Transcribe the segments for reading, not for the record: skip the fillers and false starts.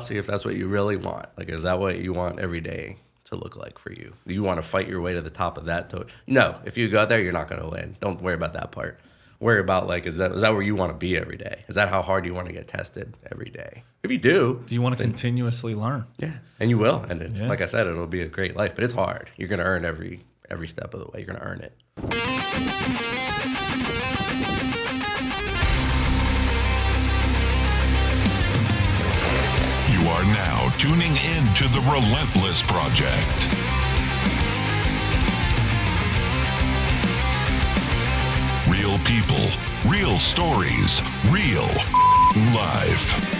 see if that's what you really want. Like, is that what you want every day to look like for you? Do you want to fight your way to the top of that? No, if you go there, you're not going to win. Don't worry about that part. Worry about, like, is that where you want to be every day? Is that how hard you want to get tested every day? If you do you want to continuously learn? Yeah, and you will. And it's, like I said, it'll be a great life. But it's hard. You're going to earn every step of the way. You're going to earn it. You are now tuning in to the Relentless Project. Real people, real stories, real life.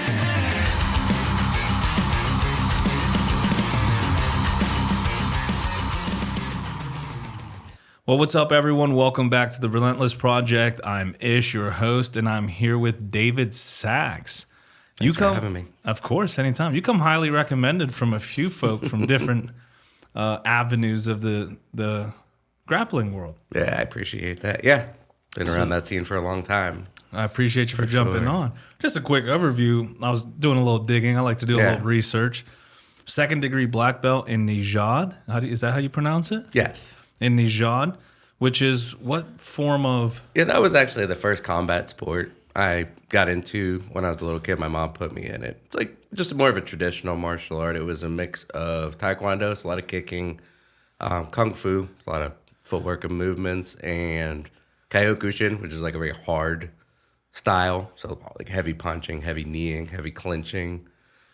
Well, what's up, everyone? Welcome back to the Relentless Project. I'm Ish, your host, and I'm here with David Sachs. Thanks for having me. Of course, anytime. You come highly recommended from a few folk from different avenues of the grappling world. Yeah, I appreciate that. Yeah, been around that scene for a long time. I appreciate you for jumping on. Just a quick overview. I was doing a little digging. I like to do a little research. 2nd degree black belt in Nijad. Is that how you pronounce it? Yes. In Nijad, which is what form of... Yeah, that was actually the first combat sport I got into when I was a little kid. My mom put me in it. It's like just more of a traditional martial art. It was a mix of taekwondo, it's a lot of kicking, kung fu, it's a lot of footwork and movements, and kyokushin, which is like a very hard style. So like heavy punching, heavy kneeing, heavy clinching.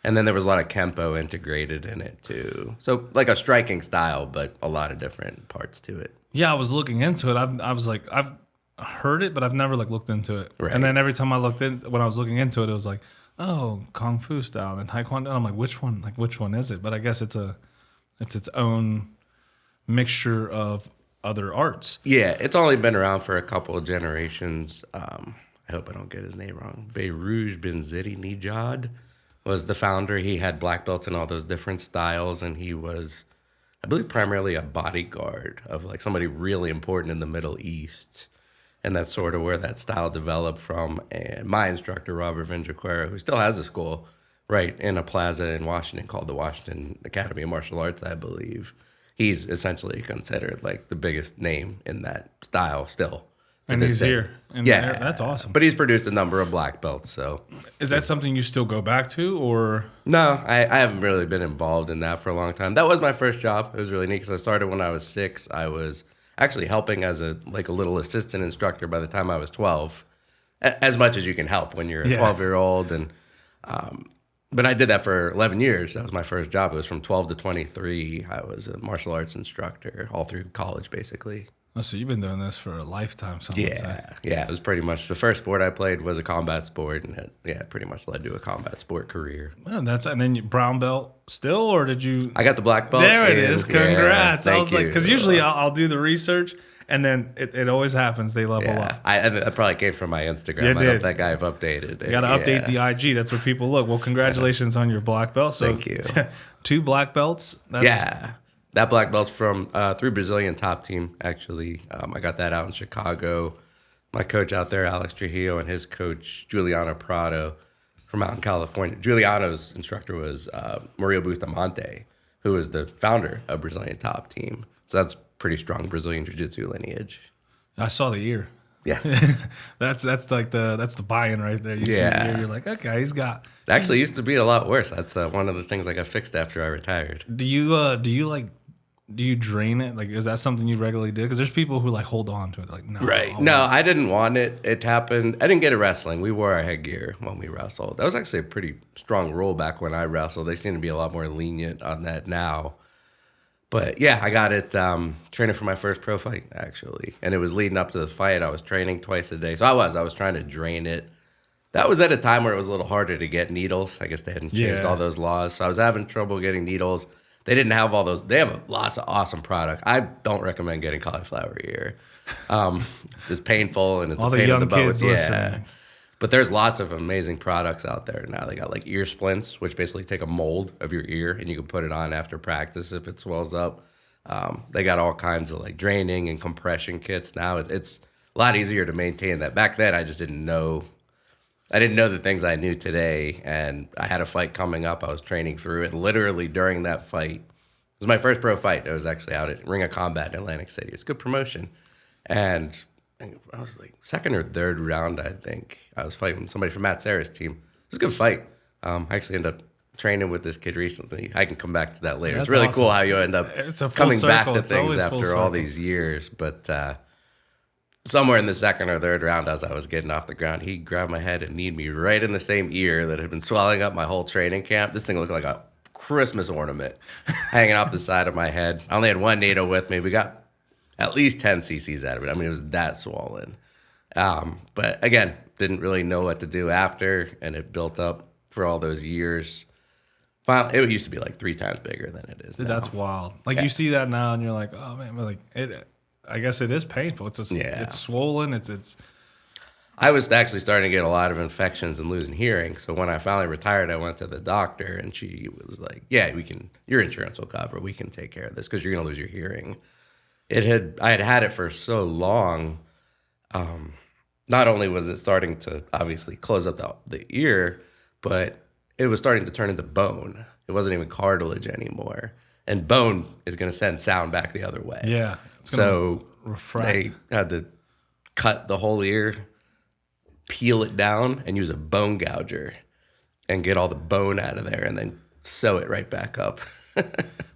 And then there was a lot of Kempo integrated in it too. So like a striking style, but a lot of different parts to it. Yeah, I was looking into it. I was like, I've heard it, but I've never like looked into it. Right. And then every time when I was looking into it, it was like, oh, Kung Fu style and Taekwondo. And I'm like, which one? Like, which one is it? But I guess it's its own mixture of other arts. Yeah, it's only been around for a couple of generations. I hope I don't get his name wrong. Beyrouj bin Zidi Nijad was the founder. He had black belts in all those different styles, and he was, I believe, primarily a bodyguard of like somebody really important in the Middle East. And that's sort of where that style developed from. And my instructor, Robert Vinjaquera, who still has a school right in a plaza in Washington called the Washington Academy of Martial Arts, I believe, he's essentially considered like the biggest name in that style still. And he's here. Yeah. That's awesome. But he's produced a number of black belts, so. Is that something you still go back to, or? No, I haven't really been involved in that for a long time. That was my first job. It was really neat because I started when I was 6. I was actually helping as a little assistant instructor by the time I was 12, as much as you can help when you're a 12-year-old. And but I did that for 11 years. That was my first job. It was from 12 to 23. I was a martial arts instructor all through college, basically. Oh, so you've been doing this for a lifetime, Yeah, it was pretty much the first sport I played was a combat sport, and it pretty much led to a combat sport career. Well, and then you brown belt still, or did you? I got the black belt. There it is. Congrats! Yeah, I was like, because usually I'll do the research, and then it always happens. They level up. I probably came from my Instagram. I don't think I've updated it. You got to update the IG. That's where people look. Well, congratulations on your black belt. So, thank you. 2 black belts. That black belt's from through Brazilian Top Team, actually. I got that out in Chicago. My coach out there, Alex Trujillo, and his coach, Juliano Prado, from out in California. Juliano's instructor was Mario Bustamante, who is the founder of Brazilian Top Team. So that's pretty strong Brazilian Jiu-Jitsu lineage. I saw the ear. Yes. that's the buy-in right there. You see the ear, you're like, okay, he's got. It actually used to be a lot worse. That's one of the things I got fixed after I retired. Do you drain it? Like, is that something you regularly do? Because there's people who like hold on to it. Like, no. Right. No, I didn't want it. It happened. I didn't get it wrestling. We wore our headgear when we wrestled. That was actually a pretty strong rule back when I wrestled. They seem to be a lot more lenient on that now. But yeah, I got it training for my first pro fight, actually. And it was leading up to the fight. I was training twice a day. So I was trying to drain it. That was at a time where it was a little harder to get needles. I guess they hadn't changed all those laws. So I was having trouble getting needles. They didn't have all those. They have lots of awesome products. I don't recommend getting cauliflower ear. It's just painful and it's all a pain in the butt. Kids listening. But there's lots of amazing products out there now. They got like ear splints, which basically take a mold of your ear and you can put it on after practice if it swells up. They got all kinds of like draining and compression kits now. It's a lot easier to maintain that. Back then, I just didn't know I didn't know the things I knew today, and I had a fight coming up. I was training through it. Literally during that fight, it was my first pro fight. I was actually out at Ring of Combat in Atlantic City. It's a good promotion. And I was like second or third round, I think. I was fighting somebody from Matt Serra's team. It was a good fight. I actually ended up training with this kid recently. I can come back to that later. It's really cool how you end up coming back to things after all these years. But somewhere in the second or third round, as I was getting off the ground, he grabbed my head and kneed me right in the same ear that had been swelling up my whole training camp. This thing looked like a Christmas ornament hanging off the side of my head. I only had one needle with me. We got at least 10 cc's out of it. I mean, it was that swollen. But again, didn't really know what to do after, and it built up for all those years. Finally, it used to be like 3 times bigger than it is now. That's wild. Like you see that now, and you're like, oh man, but like it. I guess it is painful. It's swollen. It's. I was actually starting to get a lot of infections and losing hearing. So when I finally retired, I went to the doctor, and she was like, "Yeah, we can. Your insurance will cover. We can take care of this because you're going to lose your hearing." I had it for so long. Not only was it starting to obviously close up the ear, but it was starting to turn into bone. It wasn't even cartilage anymore. And bone is going to send sound back the other way. Yeah. So they had to cut the whole ear, peel it down, and use a bone gouger and get all the bone out of there and then sew it right back up.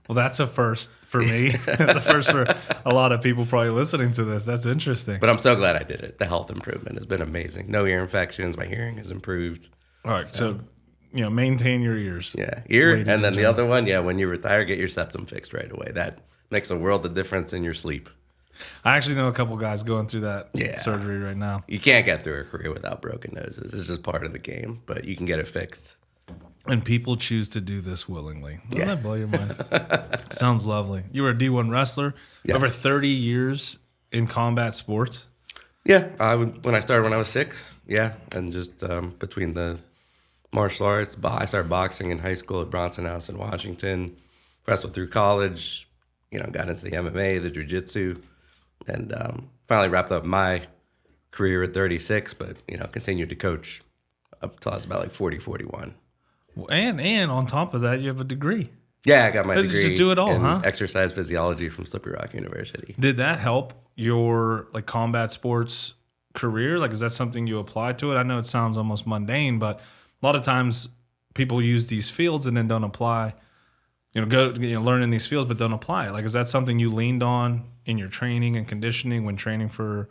Well, that's a first for me. That's a first for a lot of people probably listening to this. That's interesting. But I'm so glad I did it. The health improvement has been amazing. No ear infections. My hearing has improved. All right. So maintain your ears. Yeah. Ear. And then the other one, when you retire, get your septum fixed right away. That makes a world of difference in your sleep. I actually know a couple guys going through that surgery right now. You can't get through a career without broken noses. It's just part of the game, but you can get it fixed. And people choose to do this willingly. Doesn't that blow your mind? Sounds lovely. You were a D1 wrestler. Yes. Over 30 years in combat sports. Yeah. When I started when I was 6. Yeah. And just between the martial arts, I started boxing in high school at Bronson House in Washington. Wrestled through college. Got into the MMA, the jiu-jitsu. And finally wrapped up my career at 36, but, continued to coach up till I was about like 40, 41. And on top of that, you have a degree. Yeah, I got my degree just do it all, in exercise physiology from Slippery Rock University. Did that help your combat sports career? Is that something you applied to it? I know it sounds almost mundane, but a lot of times people use these fields and then don't apply. Learn in these fields, but don't apply it. Is that something you leaned on in your training and conditioning when training for,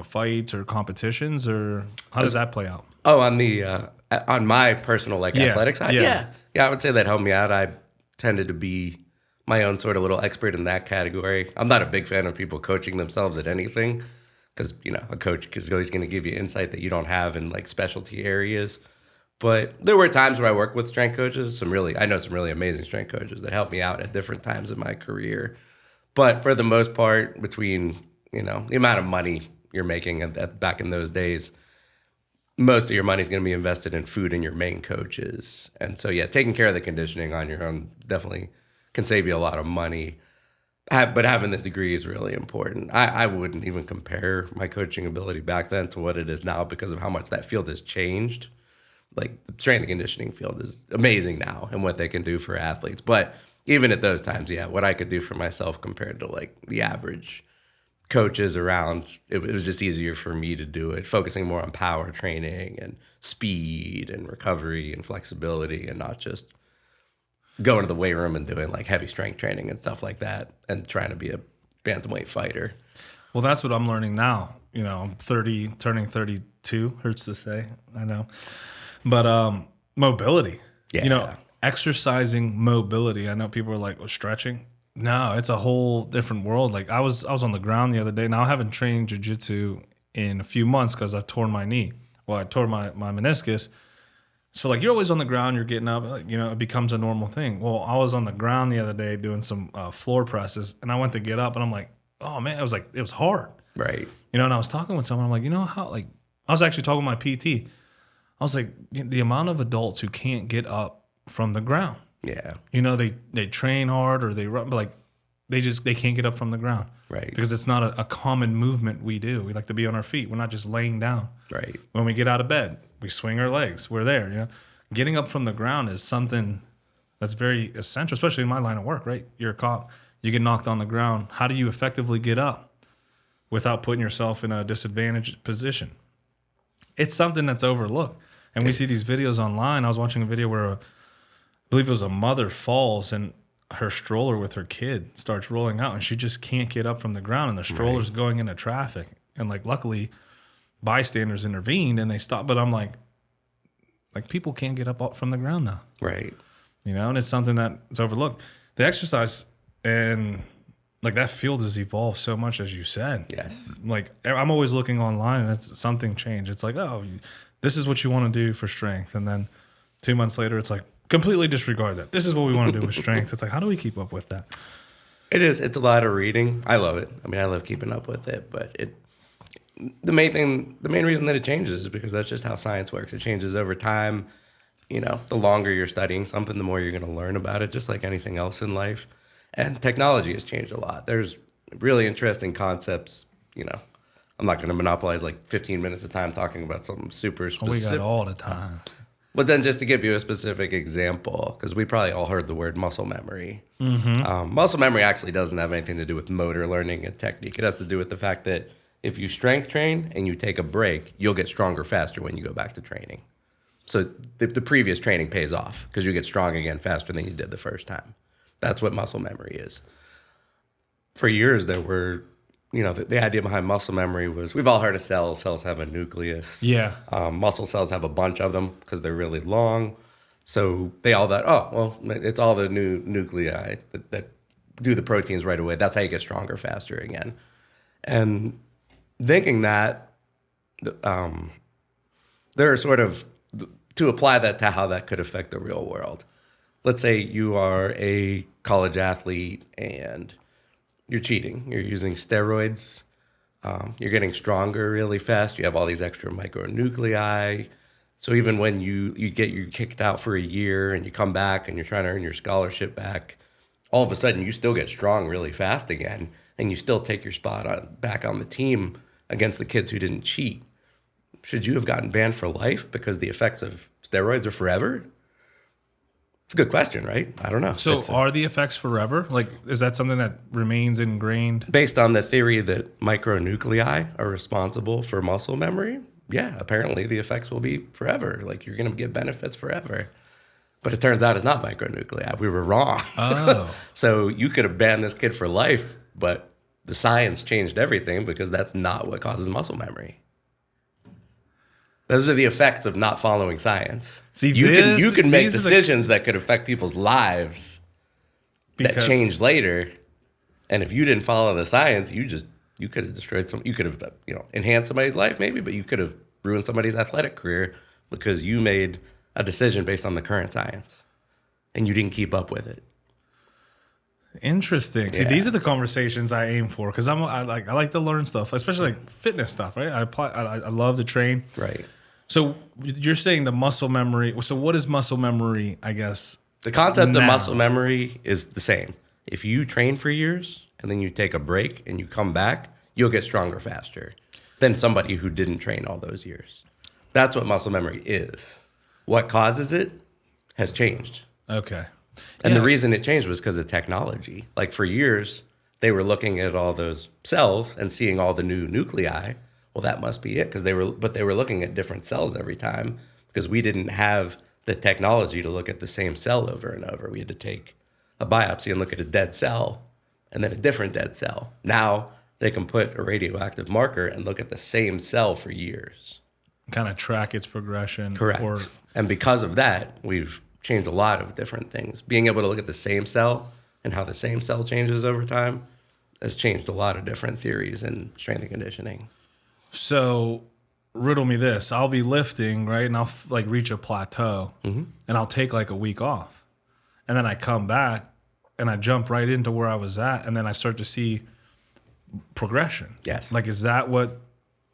fights or competitions, or how does that play out? Oh, on my personal athletics side, yeah, I would say that helped me out. I tended to be my own sort of little expert in that category. I'm not a big fan of people coaching themselves at anything because a coach is always going to give you insight that you don't have in specialty areas. But there were times where I worked with strength coaches. I know some really amazing strength coaches that helped me out at different times in my career. But for the most part, between the amount of money you're making back in those days, most of your money is going to be invested in food and your main coaches. And so, taking care of the conditioning on your own definitely can save you a lot of money. But having the degree is really important. I wouldn't even compare my coaching ability back then to what it is now because of how much that field has changed. The strength and conditioning field is amazing now and what they can do for athletes. But even at those times, what I could do for myself compared to the average coaches around, it was just easier for me to do it, focusing more on power training and speed and recovery and flexibility and not just going to the weight room and doing heavy strength training and stuff like that and trying to be a bantamweight fighter. Well, that's what I'm learning now. I'm 30, turning 32, hurts to say, I know. But mobility, exercising mobility. I know people are like, stretching. No, it's a whole different world. I was on the ground the other day. Now I haven't trained jiu-jitsu in a few months because I've torn my knee. Well, I tore my meniscus. So you're always on the ground, you're getting up, it becomes a normal thing. Well, I was on the ground the other day doing some floor presses, and I went to get up, and I'm like, oh man, it was hard. Right. And I was talking with someone, I'm like, how, I was actually talking with my PT. I was like, the amount of adults who can't get up from the ground. Yeah. They train hard or they run, but they can't get up from the ground. Right. Because it's not a common movement we do. We like to be on our feet. We're not just laying down. Right. When we get out of bed, we swing our legs. We're there. You know, getting up from the ground is something that's very essential, especially in my line of work. Right. You're a cop. You get knocked on the ground. How do you effectively get up without putting yourself in a disadvantaged position? It's something that's overlooked. And we see these videos online. I was watching a video where I believe it was a mother falls and her stroller with her kid starts rolling out and she just can't get up from the ground and the stroller's going into traffic. And like, luckily bystanders intervened and they stopped. But I'm like people can't get up from the ground now. Right. You know, and it's something that's overlooked. The exercise and like that field has evolved so much, as you said. Yes. Like I'm always looking online and it's something changed. It's like, oh, this is what you want to do for strength. And then 2 months later, it's like, completely disregard that. This is what we want to do with strength. It's like, how do we keep up with that? It is. It's a lot of reading. I love it. I mean, I love keeping up with it. But the main reason that it changes is because that's just how science works. It changes over time. You know, the longer you're studying something, the more you're going to learn about it, just like anything else in life. And technology has changed a lot. There's really interesting concepts. You know, I'm not going to monopolize like 15 minutes of time talking about something super specific. We got all the time. But then just to give you a specific example, because we probably all heard the word muscle memory. Mm-hmm. Muscle memory actually doesn't have anything to do with motor learning and technique. It has to do with the fact that if you strength train and you take a break, you'll get stronger faster when you go back to training. So the previous training pays off because you get strong again faster than you did the first time. That's what muscle memory is. For years, there were, you know, the idea behind muscle memory was, we've all heard of cells. Cells have a nucleus. Yeah. Muscle cells have a bunch of them because they're really long. So they all thought, oh, well, it's all the new nuclei that do the proteins right away. That's how you get stronger faster again. And thinking that, there are sort of, to apply that to how that could affect the real world. Let's say you are a college athlete and you're cheating. You're using steroids. You're getting stronger really fast. You have all these extra micronuclei. So even when you get kicked out for a year and you come back and you're trying to earn your scholarship back, all of a sudden you still get strong really fast again, and you still take your spot back on the team against the kids who didn't cheat. Should you have gotten banned for life because the effects of steroids are forever? It's a good question, right? I don't know. So are the effects forever? Like, is that something that remains ingrained? Based on the theory that micronuclei are responsible for muscle memory, yeah, apparently the effects will be forever. Like, you're going to get benefits forever. But it turns out it's not micronuclei. We were wrong. Oh. So you could have banned this kid for life, but the science changed everything because that's not what causes muscle memory. Those are the effects of not following science. See, you can make decisions that could affect people's lives that change later. And if you didn't follow the science, you could have destroyed you could have, enhanced somebody's life maybe, but you could have ruined somebody's athletic career because you made a decision based on the current science and you didn't keep up with it. Interesting. See, these are the conversations I aim for because I like to learn stuff, especially like fitness stuff, right? I love to train. Right. So you're saying the muscle memory. So what is muscle memory, I guess? The concept of muscle memory is the same. If you train for years and then you take a break and you come back, you'll get stronger faster than somebody who didn't train all those years. That's what muscle memory is. What causes it has changed. Okay. And the reason it changed was because of technology. Like for years, they were looking at all those cells and seeing all the new nuclei. Well, that must be it because they were looking at different cells every time because we didn't have the technology to look at the same cell over and over. We had to take a biopsy and look at a dead cell and then a different dead cell. Now they can put a radioactive marker and look at the same cell for years. Kind of track its progression. Correct. And because of that, we've changed a lot of different things. Being able to look at the same cell and how the same cell changes over time has changed a lot of different theories in strength and conditioning. So riddle me this. I'll be lifting, right? And I'll reach a plateau and I'll take like a week off. And then I come back and I jump right into where I was at. And then I start to see progression. Yes. Like, is that what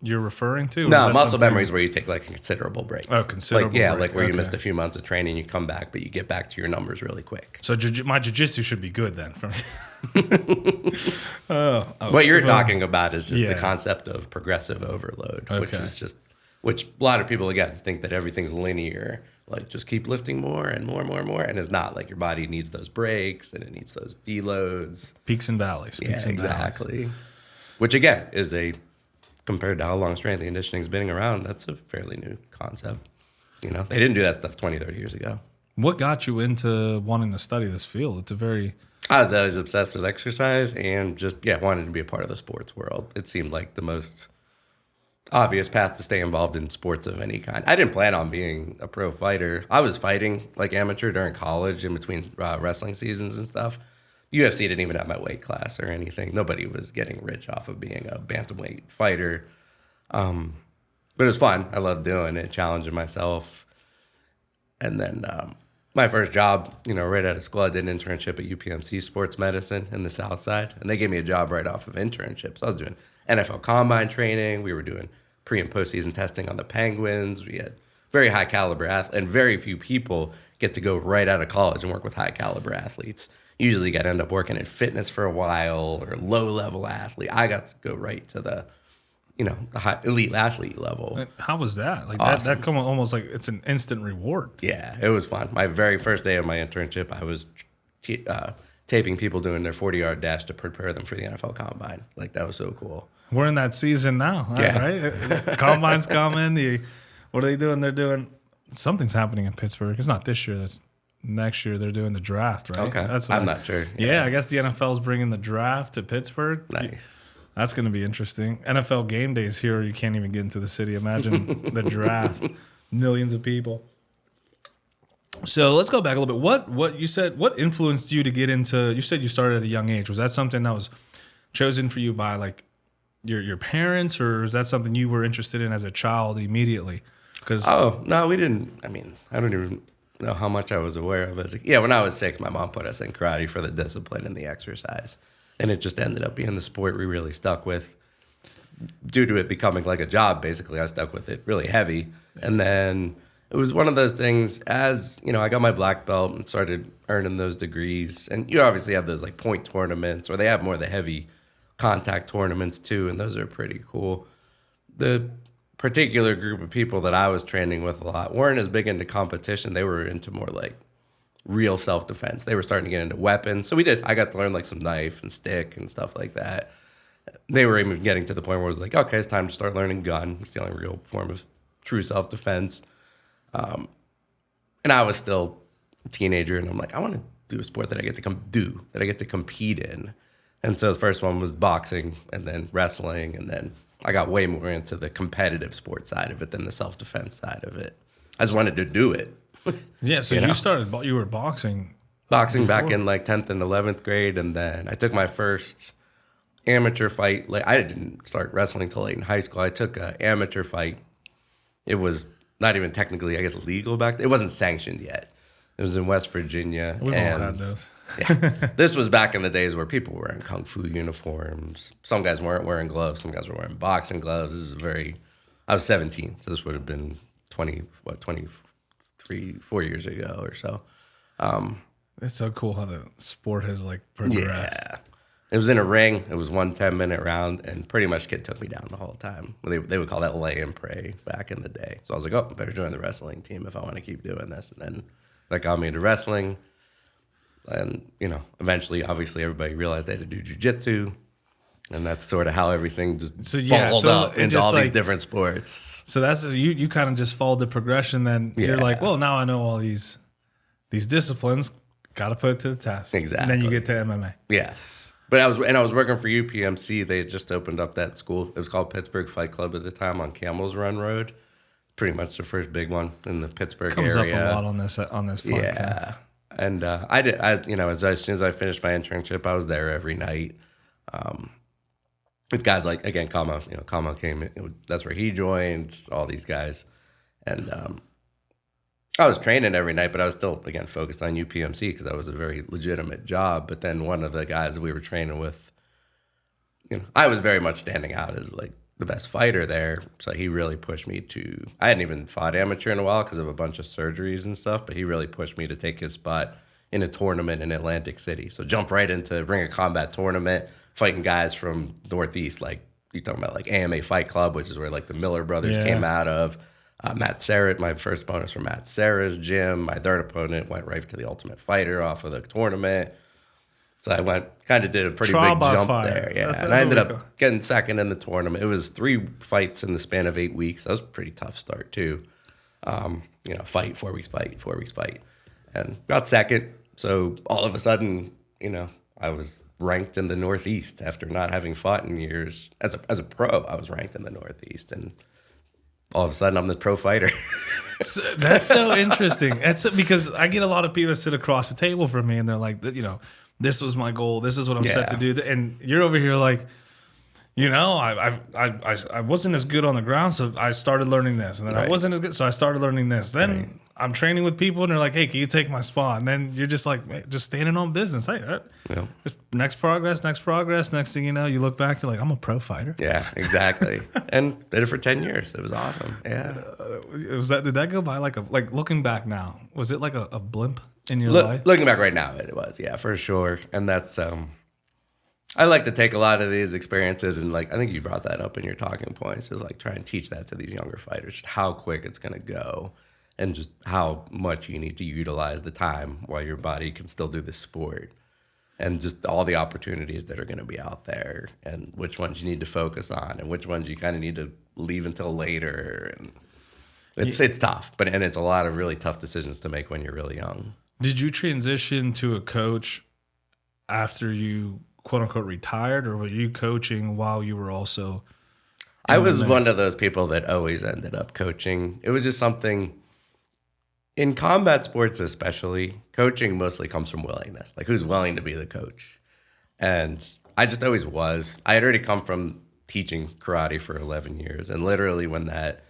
you're referring to? Or No, is that muscle something- memory is where you take like a considerable break. Oh, considerable Like, yeah, break. like where you Okay. missed a few months of training, you come back, but you get back to your numbers really quick. So my jiu-jitsu should be good then. For me. What you're talking about is just Yeah. the concept of progressive overload, which Okay. is just, which a lot of people, again, think that everything's linear. Like, just keep lifting more and more and more and more. And it's not. Like, your body needs those breaks and it needs those deloads. Peaks and valleys. Yeah, Peaks and valleys. exactly. Which, again, is compared to how long strength and conditioning's been around, that's a fairly new concept. You know, they didn't do that stuff 20, 30 years ago. What got you into wanting to study this field? It's a very I was always obsessed with exercise and just, wanted to be a part of the sports world. It seemed like the most obvious path to stay involved in sports of any kind. I didn't plan on being a pro fighter. I was fighting like amateur during college in between wrestling seasons and stuff. UFC didn't even have my weight class or anything. Nobody was getting rich off of being a bantamweight fighter. But it was fun. I loved doing it, challenging myself. And then my first job, right out of school, I did an internship at UPMC Sports Medicine in the South Side. And they gave me a job right off of internships. I was doing NFL Combine training. We were doing pre- and postseason testing on the Penguins. We had very high caliber athletes, and very few people get to go right out of college and work with high caliber athletes. Usually you got to end up working in fitness for a while or low level athlete. I got to go right to the high elite athlete level. How was that? Like Awesome. that come almost like it's an instant reward. Yeah, it was fun. My very first day of my internship, I was taping people doing their 40-yard dash to prepare them for the NFL Combine. Like, that was so cool. We're in that season now, Yeah. right? Combine's coming. What are they doing? They're doing something's happening in Pittsburgh. It's not this year. That's next year. They're doing the draft, right? Okay, That's I'm not sure. Yeah, I guess the NFL's bringing the draft to Pittsburgh. Nice. That's going to be interesting. NFL game days here. You can't even get into the city. Imagine the draft. Millions of people. So let's go back a little bit. What you said? What influenced you to get into? You said you started at a young age. Was that something that was chosen for you by like your parents, or is that something you were interested in as a child immediately? Because No, we didn't. I mean, I don't even know how much I was aware of as when I was 6, my mom put us in karate for the discipline and the exercise, and it just ended up being the sport we really stuck with. Due to it becoming like a job, basically, I stuck with it really heavy, and then it was one of those things. As I got my black belt and started earning those degrees, and you obviously have those like point tournaments, or they have more of the heavy contact tournaments too, and those are pretty cool. The particular group of people that I was training with a lot weren't as big into competition. They were into more like real self-defense. They were starting to get into weapons. So I got to learn like some knife and stick and stuff like that. They were even getting to the point where it was like, okay, it's time to start learning gun. It's the only real form of true self-defense. And I was still a teenager, and I'm like, I want to do a sport that I get to compete in. And so the first one was boxing, and then wrestling, and then I got way more into the competitive sports side of it than the self-defense side of it. I just wanted to do it. yeah, so you were boxing. Boxing back in like 10th and 11th grade, and then I took my first amateur fight. Like, I didn't start wrestling till late in high school. I took an amateur fight. It was not even technically, I guess, legal back then. It wasn't sanctioned yet. It was in West Virginia. We've all had those. This was back in the days where people were wearing kung fu uniforms. Some guys weren't wearing gloves. Some guys were wearing boxing gloves. I was 17, so this would have been 4 years ago or so. It's so cool how the sport has like progressed. Yeah. It was in a ring. It was 1 10-minute round, and pretty much kid took me down the whole time. They would call that lay and pray back in the day. So I was like, oh, I better join the wrestling team if I want to keep doing this. And then that got me into wrestling. And, eventually, obviously, everybody realized they had to do jiu-jitsu. And that's sort of how everything just balled up into all these different sports. So that's you kind of just followed the progression. Then you're like, well, now I know all these disciplines. Got to put it to the test. Exactly. And then you get to MMA. Yes. But I was working for UPMC. They had just opened up that school. It was called Pittsburgh Fight Club at the time on Camel's Run Road. Pretty much the first big one in the Pittsburgh Comes area. up a lot on this podcast. Yeah. And as soon as I finished my internship, I was there every night. With guys like, again, Kama came, that's where he joined, all these guys. And I was training every night, but I was still, again, focused on UPMC because that was a very legitimate job. But then one of the guys we were training with, I was very much standing out as like the best fighter there. So he really pushed me to, I hadn't even fought amateur in a while because of a bunch of surgeries and stuff, but he really pushed me to take his spot in a tournament in Atlantic City. So jump right into Ring of Combat tournament, fighting guys from Northeast, like you're talking about like AMA Fight Club, which is where like the Miller brothers came out of. Matt Serra, my first opponent was from Matt Serra's gym. My third opponent went right to the Ultimate Fighter off of the tournament. So I did a pretty big jump there. Yeah, and I ended up getting second in the tournament. It was 3 fights in the span of 8 weeks. That was a pretty tough start too. Fight, 4 weeks fight, 4 weeks fight, and got second. So all of a sudden, I was ranked in the Northeast after not having fought in years. As a pro, I was ranked in the Northeast, and all of a sudden I'm the pro fighter. So, that's so interesting. That's because I get a lot of people that sit across the table from me and they're like, this was my goal. This is what I'm set to do. And you're over here like, I wasn't as good on the ground, so I started learning this. And then I wasn't as good, so I started learning this. Then I'm training with people, and they're like, hey, can you take my spot? And then you're just like, just standing on business. Hey, just next progress. Next thing you know, you look back, you're like, I'm a pro fighter. Yeah, exactly. And did it for 10 years. It was awesome. Yeah. Did that go by like looking back now, was it like a blimp in your life? Looking back right now, it was, yeah, for sure. And that's, I like to take a lot of these experiences and I think you brought that up in your talking points, is try and teach that to these younger fighters, just how quick it's going to go and just how much you need to utilize the time while your body can still do the sport, and just all the opportunities that are going to be out there and which ones you need to focus on and which ones you kind of need to leave until later. And it's tough, and it's a lot of really tough decisions to make when you're really young. Did you transition to a coach after you quote unquote retired, or were you coaching while you were also? I was one of those people that always ended up coaching. It was just something in combat sports, especially. Coaching mostly comes from willingness, like who's willing to be the coach. And I just always was. I had already come from teaching karate for 11 years, and literally when that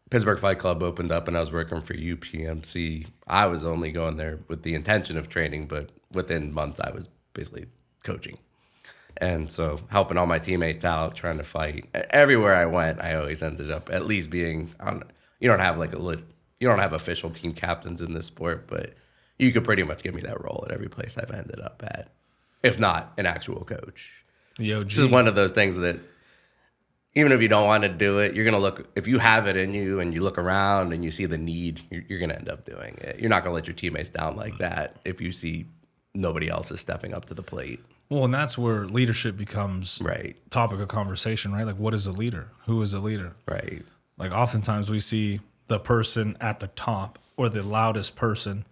Pittsburgh Fight Club opened up and I was working for UPMC, I was only going there with the intention of training, but within months I was basically coaching. And so helping all my teammates out, trying to fight. Everywhere I went, I always ended up at least being on. You don't have official team captains in this sport, but you could pretty much give me that role at every place I've ended up at, if not an actual coach. This is one of those things that even if you don't want to do it, you're going to look, if you have it in you and you look around and you see the need, you're going to end up doing it. You're not going to let your teammates down like that if you see nobody else is stepping up to the plate. Well, and that's where leadership becomes topic of conversation, right? Like, what is a leader? Who is a leader? Right. Like, oftentimes we see the person at the top or the loudest person,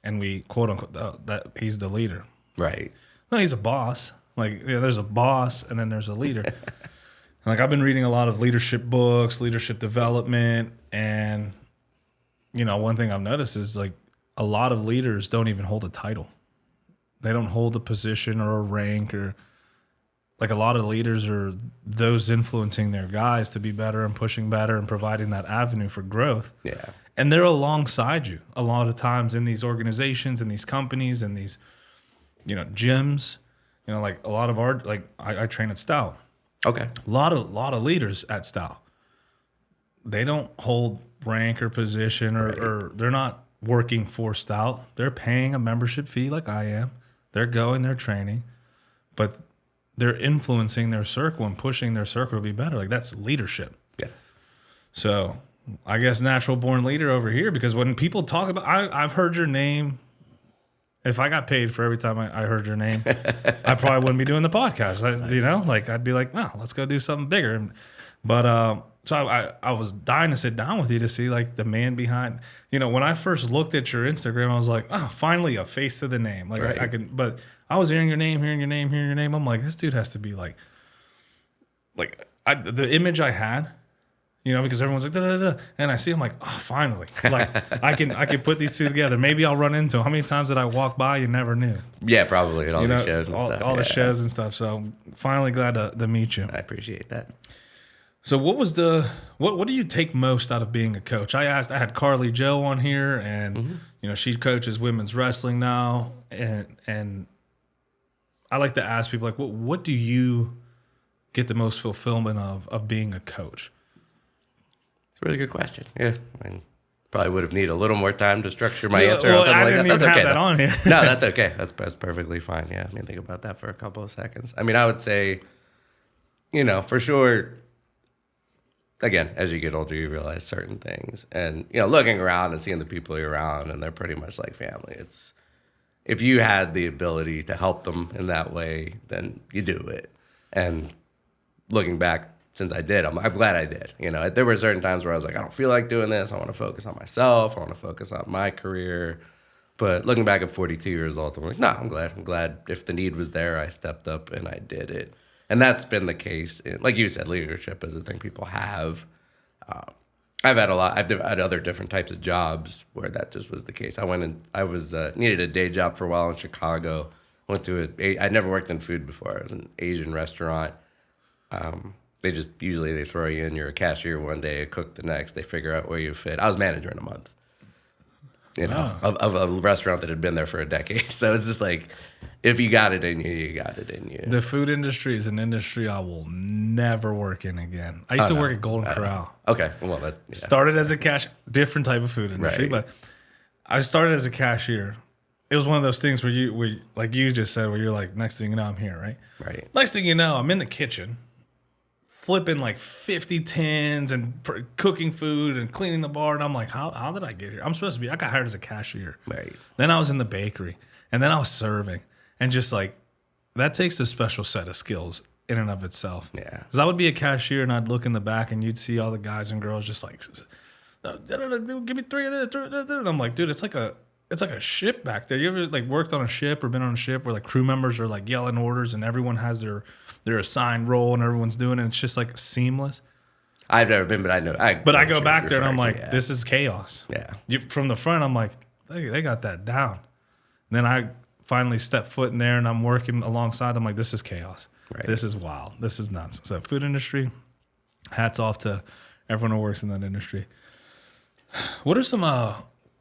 and we quote unquote that he's the leader. Right. No, he's a boss. Like, there's a boss and then there's a leader. Like, I've been reading a lot of leadership books, leadership development, and one thing I've noticed is like a lot of leaders don't even hold a title. They don't hold a position or a rank, or like a lot of leaders are those influencing their guys to be better and pushing better and providing that avenue for growth. Yeah. And they're alongside you a lot of times in these organizations, in these companies, in these, gyms. Like a lot of I train at Stout. Okay. A lot of leaders at Stout. They don't hold rank or position or they're not working for Stout. They're paying a membership fee like I am. They're going, they're training, but they're influencing their circle and pushing their circle to be better. Like, that's leadership. Yes. So I guess natural born leader over here, because when people talk about, I've heard your name. If I got paid for every time I heard your name, I probably wouldn't be doing the podcast. I'd be like, no, let's go do something bigger. But so I was dying to sit down with you to see like the man behind. When I first looked at your Instagram, I was like, oh, finally a face to the name. Like I can, but I was hearing your name. I'm like, this dude has to be the image I had. Because everyone's like, da, da, da. And I see him like, oh, finally. Like, I can put these two together. Maybe I'll run into him. How many times did I walk by you never knew? Yeah, probably at all the shows and stuff. All the shows and stuff. So finally glad to meet you. I appreciate that. So what was what do you take most out of being a coach? I had Carly Joe on here, and she coaches women's wrestling now, and I like to ask people like, what do you get the most fulfillment of being a coach? It's a really good question. Yeah. I mean, probably would have needed a little more time to structure my answer. Well, on something I like didn't that. even That's have okay. that though. on here. No, that's okay. That's perfectly fine. Yeah. I mean, think about that for a couple of seconds. I mean, I would say, for sure, again, as you get older, you realize certain things. And, looking around and seeing the people you're around, and they're pretty much like family. It's, if you had the ability to help them in that way, then you do it. And looking back, since I did, I'm glad I did. There were certain times where I was like, I don't feel like doing this. I want to focus on myself. I want to focus on my career. But looking back at 42 years old, I'm like, no, I'm glad. I'm glad if the need was there, I stepped up and I did it. And that's been the case. Like you said, leadership is a thing people have. I've had had other different types of jobs where that just was the case. I needed a day job for a while in Chicago. I never worked in food before. It was an Asian restaurant. They throw you in. You're a cashier one day, a cook the next. They figure out where you fit. I was manager in a month. Of a restaurant that had been there for a decade. So it's just like, if you got it in you, you got it in you. The food industry is an industry I will never work in again. I used to work at Golden Corral. Okay, well, Started as a different type of food industry, Right. but I started as a cashier. It was one of those things where like you just said, where you're like, next thing you know, I'm here, right? Right. Next thing you know, I'm in the kitchen, flipping like 50 tins and cooking food and cleaning the bar. And I'm like, how did I get here? I got hired as a cashier. Right. Then I was in the bakery, and then I was serving. And just like, that takes a special set of skills in and of itself. Yeah. Because I would be a cashier and I'd look in the back and you'd see all the guys and girls just like, give me 3 of this. And I'm like, dude, it's like a ship back there. You ever like worked on a ship or been on a ship where like crew members are like yelling orders and everyone has their assigned role and everyone's doing it? It's just like seamless. I've never been, but I know. I go back there and I'm like, this is chaos. Yeah. From the front, I'm like, they got that down. And then I finally step foot in there and I'm working alongside. I'm like, this is chaos. Right. This is wild. This is nuts. So food industry, hats off to everyone who works in that industry. What are some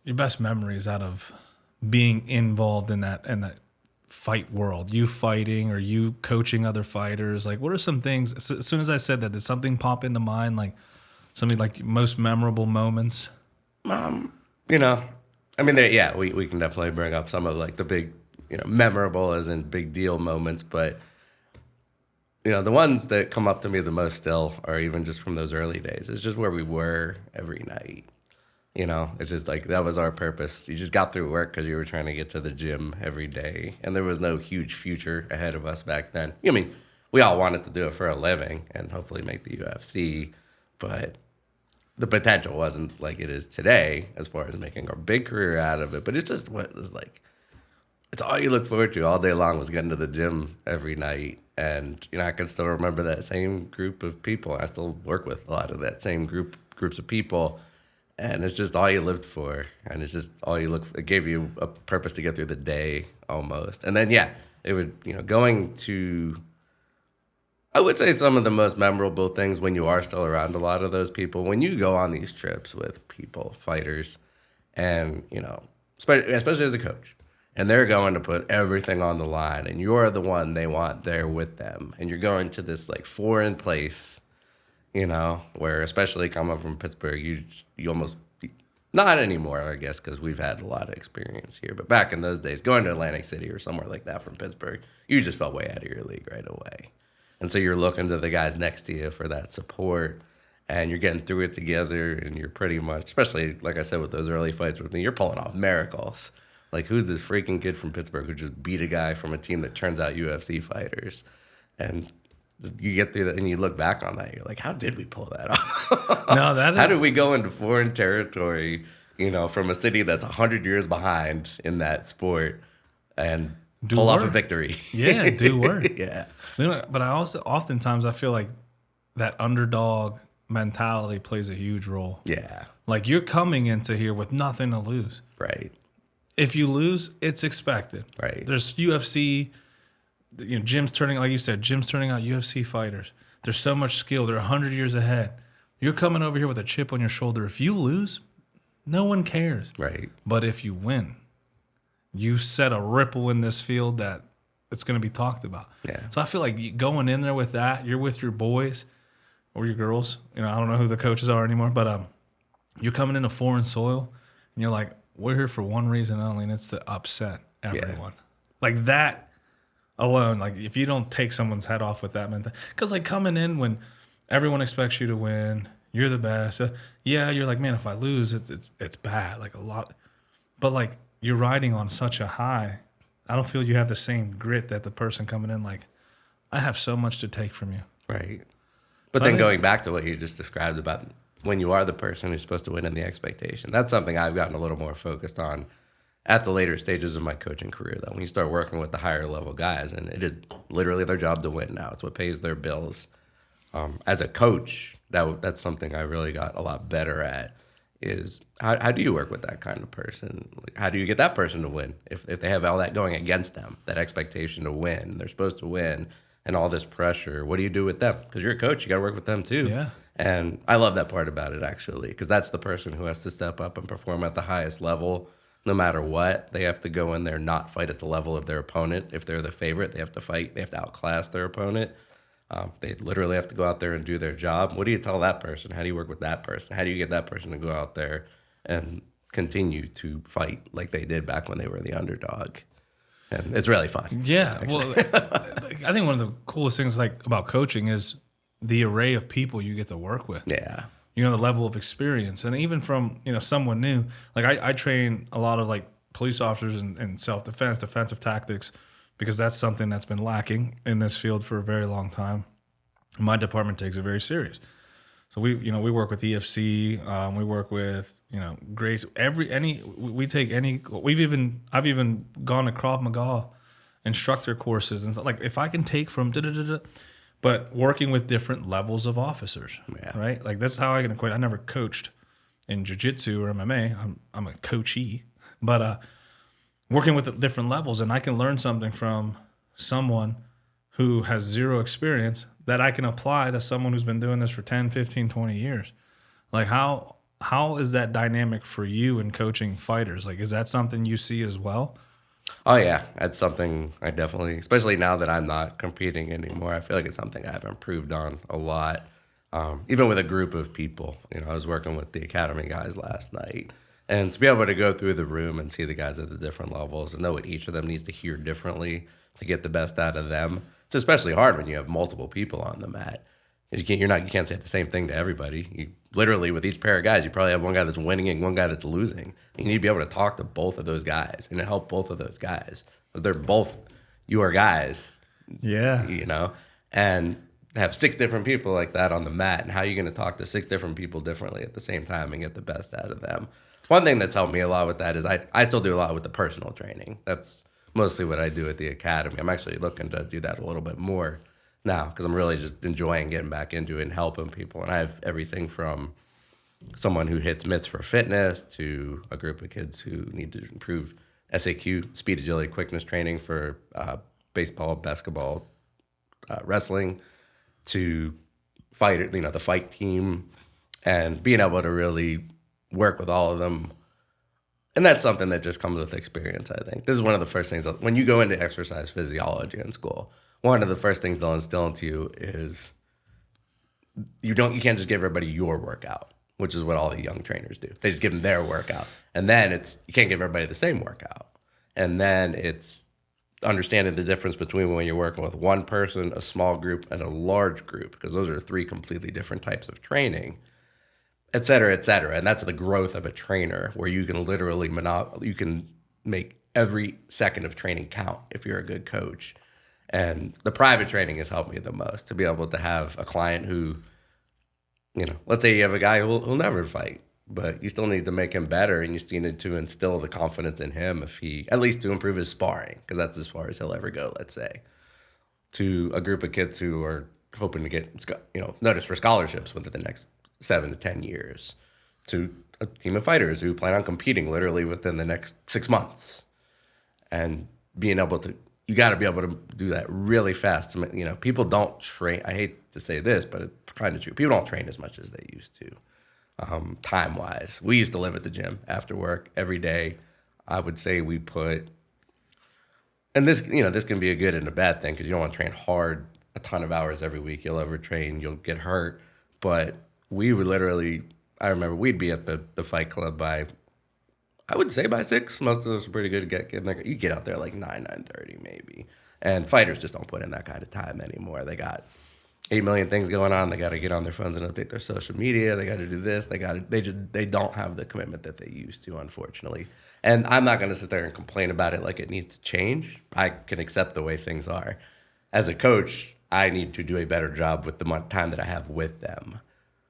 your best memories out of being involved in that fight world? You fighting or you coaching other fighters? Like, what are some things? As soon as I said that, did something pop into mind? Like something like most memorable moments? I mean, we can definitely bring up some of like the big, memorable as in big deal moments, but the ones that come up to me the most still are even just from those early days. It's just where we were every night. It's just like, that was our purpose. You just got through work because you were trying to get to the gym every day, and there was no huge future ahead of us back then. I mean, we all wanted to do it for a living and hopefully make the UFC, but the potential wasn't like it is today as far as making a big career out of it. But it's just what it was like. It's all you look forward to all day long was getting to the gym every night. And, I can still remember that same group of people. I still work with a lot of that same groups of people. And it's just all you lived for. And it's just all you it gave you a purpose to get through the day almost. And then, it would, going to, I would say some of the most memorable things when you are still around a lot of those people, when you go on these trips with people, fighters, and, especially as a coach, and they're going to put everything on the line, and you're the one they want there with them, and you're going to this like foreign place, where especially coming from Pittsburgh, you almost, not anymore, I guess, because we've had a lot of experience here, but back in those days, going to Atlantic City or somewhere like that from Pittsburgh, you just felt way out of your league right away. And so you're looking to the guys next to you for that support, and you're getting through it together, and you're pretty much, especially like I said with those early fights with me, you're pulling off miracles. Like, who's this freaking kid from Pittsburgh who just beat a guy from a team that turns out UFC fighters? And you get through that, and you look back on that, you're like, how did we pull that off? How did we go into foreign territory, from a city that's 100 years behind in that sport and pull off a victory? Yeah, do work. Yeah. But I also, oftentimes, I feel like that underdog mentality plays a huge role. Yeah. Like, you're coming into here with nothing to lose. Right. If you lose, it's expected. Right. There's UFC, gyms turning, like you said, gyms turning out UFC fighters. There's so much skill. They're 100 years ahead. You're coming over here with a chip on your shoulder. If you lose, no one cares. Right. But if you win, you set a ripple in this field that it's going to be talked about. Yeah. So I feel like going in there with that, you're with your boys or your girls. You know, I don't know who the coaches are anymore, but you're coming into foreign soil, and you're like, we're here for one reason only, and it's to upset everyone. Like that alone, like if you don't take someone's head off with that mentality, because like coming in when everyone expects you to win, you're the best. You're like, man, if I lose, it's bad, like a lot. But like you're riding on such a high. I don't feel you have the same grit that the person coming in like, I have so much to take from you. Right. But So then going back to what you just described about when you are the person who's supposed to win in the expectation, that's something I've gotten a little more focused on at the later stages of my coaching career, that when you start working with the higher level guys, and it is literally their job to win now. It's what pays their bills. As a coach, that's something I really got a lot better at, is how do you work with that kind of person? Like, how do you get that person to win? If they have all that going against them, that expectation to win, they're supposed to win, and all this pressure, what do you do with them? Because you're a coach, you got to work with them too. Yeah. And I love that part about it, actually, because that's the person who has to step up and perform at the highest level. No matter what, they have to go in there, not fight at the level of their opponent. If they're the favorite, they have to fight. They have to outclass their opponent. They literally have to go out there and do their job. What do you tell that person? How do you work with that person? How do you get that person to go out there and continue to fight like they did back when they were the underdog? And it's really fun. Yeah. Well, I think one of the coolest things like about coaching is the array of people you get to work with. Yeah. You know, the level of experience. And even from, you know, someone new, like I train a lot of like police officers in self-defense, defensive tactics, because that's something that's been lacking in this field for a very long time. My department takes it very serious. So we work with EFC, we work with, Grace, I've even gone to Krav Maga instructor courses and stuff. Like if I can take from but working with different levels of officers, right? Like that's how I can equate. I never coached in jiu-jitsu or MMA. I'm a coachee, but working with the different levels, and I can learn something from someone who has zero experience that I can apply to someone who's been doing this for 10, 15, 20 years. Like how is that dynamic for you in coaching fighters? Like, is that something you see as well? Oh, yeah. That's something I definitely, especially now that I'm not competing anymore, I feel like it's something I've improved on a lot. Even with a group of people. I was working with the academy guys last night. And to be able to go through the room and see the guys at the different levels and know what each of them needs to hear differently to get the best out of them. It's especially hard when you have multiple people on the mat. You can't say the same thing to everybody. You literally, with each pair of guys, you probably have one guy that's winning and one guy that's losing. You need to be able to talk to both of those guys and to help both of those guys. Because they're both your guys. Yeah. And have 6 different people like that on the mat. And how are you going to talk to 6 different people differently at the same time and get the best out of them? One thing that's helped me a lot with that is I still do a lot with the personal training. That's mostly what I do at the academy. I'm actually looking to do that a little bit more now because I'm really just enjoying getting back into it and helping people. And I have everything from someone who hits mitts for fitness to a group of kids who need to improve SAQ, speed, agility, quickness training for baseball, basketball, wrestling, to fight, the fight team, and being able to really work with all of them. And that's something that just comes with experience, I think. This is one of the first things, when you go into exercise physiology in school, one of the first things they'll instill into you is you can't just give everybody your workout, which is what all the young trainers do. They just give them their workout. And then you can't give everybody the same workout. And then it's understanding the difference between when you're working with one person, a small group, and a large group, because those are 3 completely different types of training, et cetera, et cetera. And that's the growth of a trainer, where you can literally you can make every second of training count if you're a good coach. And the private training has helped me the most, to be able to have a client who, let's say you have a guy who'll never fight, but you still need to make him better, and you still need to instill the confidence in him at least to improve his sparring, because that's as far as he'll ever go, let's say, to a group of kids who are hoping to get, noticed for scholarships within the next 7 to 10 years, to a team of fighters who plan on competing literally within the next 6 months. And being able to, you got to be able to do that really fast. People don't train. I hate to say this, but it's kind of true. People don't train as much as they used to. Time-wise, we used to live at the gym after work every day. I would say we put and this can be a good and a bad thing because you don't want to train hard a ton of hours every week. You'll overtrain, you'll get hurt. But we would literally, I remember we'd be at the fight club by, I would say by 6. Most of us are pretty good at getting there. You get out there like 9:30 maybe. And fighters just don't put in that kind of time anymore. They got 8 million things going on. They got to get on their phones and update their social media. They got to do this. They don't have the commitment that they used to, unfortunately. And I'm not going to sit there and complain about it like it needs to change. I can accept the way things are. As a coach, I need to do a better job with the time that I have with them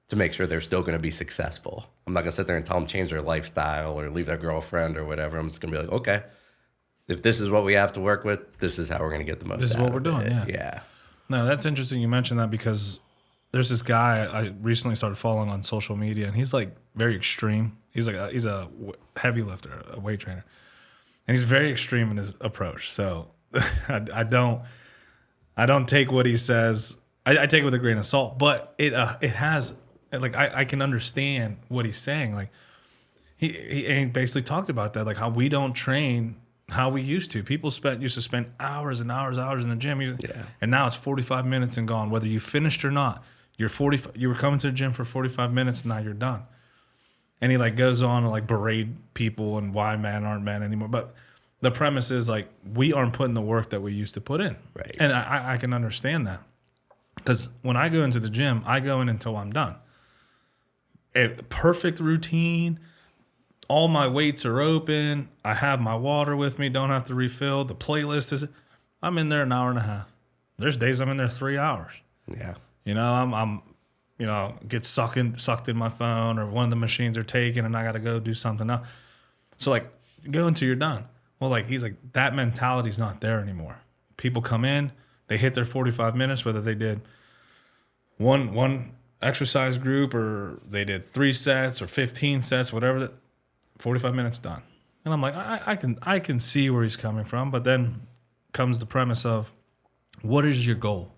to make sure they're still going to be successful. I'm not going to sit there and tell them change their lifestyle or leave their girlfriend or whatever. I'm just going to be like, okay, if this is what we have to work with, this is how we're going to get the most out of it. This is what we're doing, yeah. Yeah. No, that's interesting you mentioned that because there's this guy I recently started following on social media, and he's like very extreme. He's a heavy lifter, a weight trainer, and he's very extreme in his approach. So I don't take what he says. I take it with a grain of salt, but it has like I can understand what he's saying. Like he basically talked about that, like how we don't train how we used to. People used to spend hours and hours in the gym, and now it's 45 minutes and gone. Whether you finished or not, you were coming to the gym for 45 minutes, now you're done. And he like goes on to like berate people and why men aren't men anymore. But the premise is like we aren't putting the work that we used to put in, right? And I can understand that because when I go into the gym, I go in until I'm done. A perfect routine. All my weights are open. I have my water with me. Don't have to refill. The playlist is. I'm in there an hour and a half. There's days I'm in there 3 hours. Yeah. I'm get sucked in my phone, or one of the machines are taken and I got to go do something else. So like go until you're done. Well, like he's like that mentality's not there anymore. People come in, they hit their 45 minutes, whether they did one exercise group or they did 3 sets or 15 sets, whatever. 45 minutes done. And I'm like, I can see where he's coming from, but then comes the premise of what is your goal?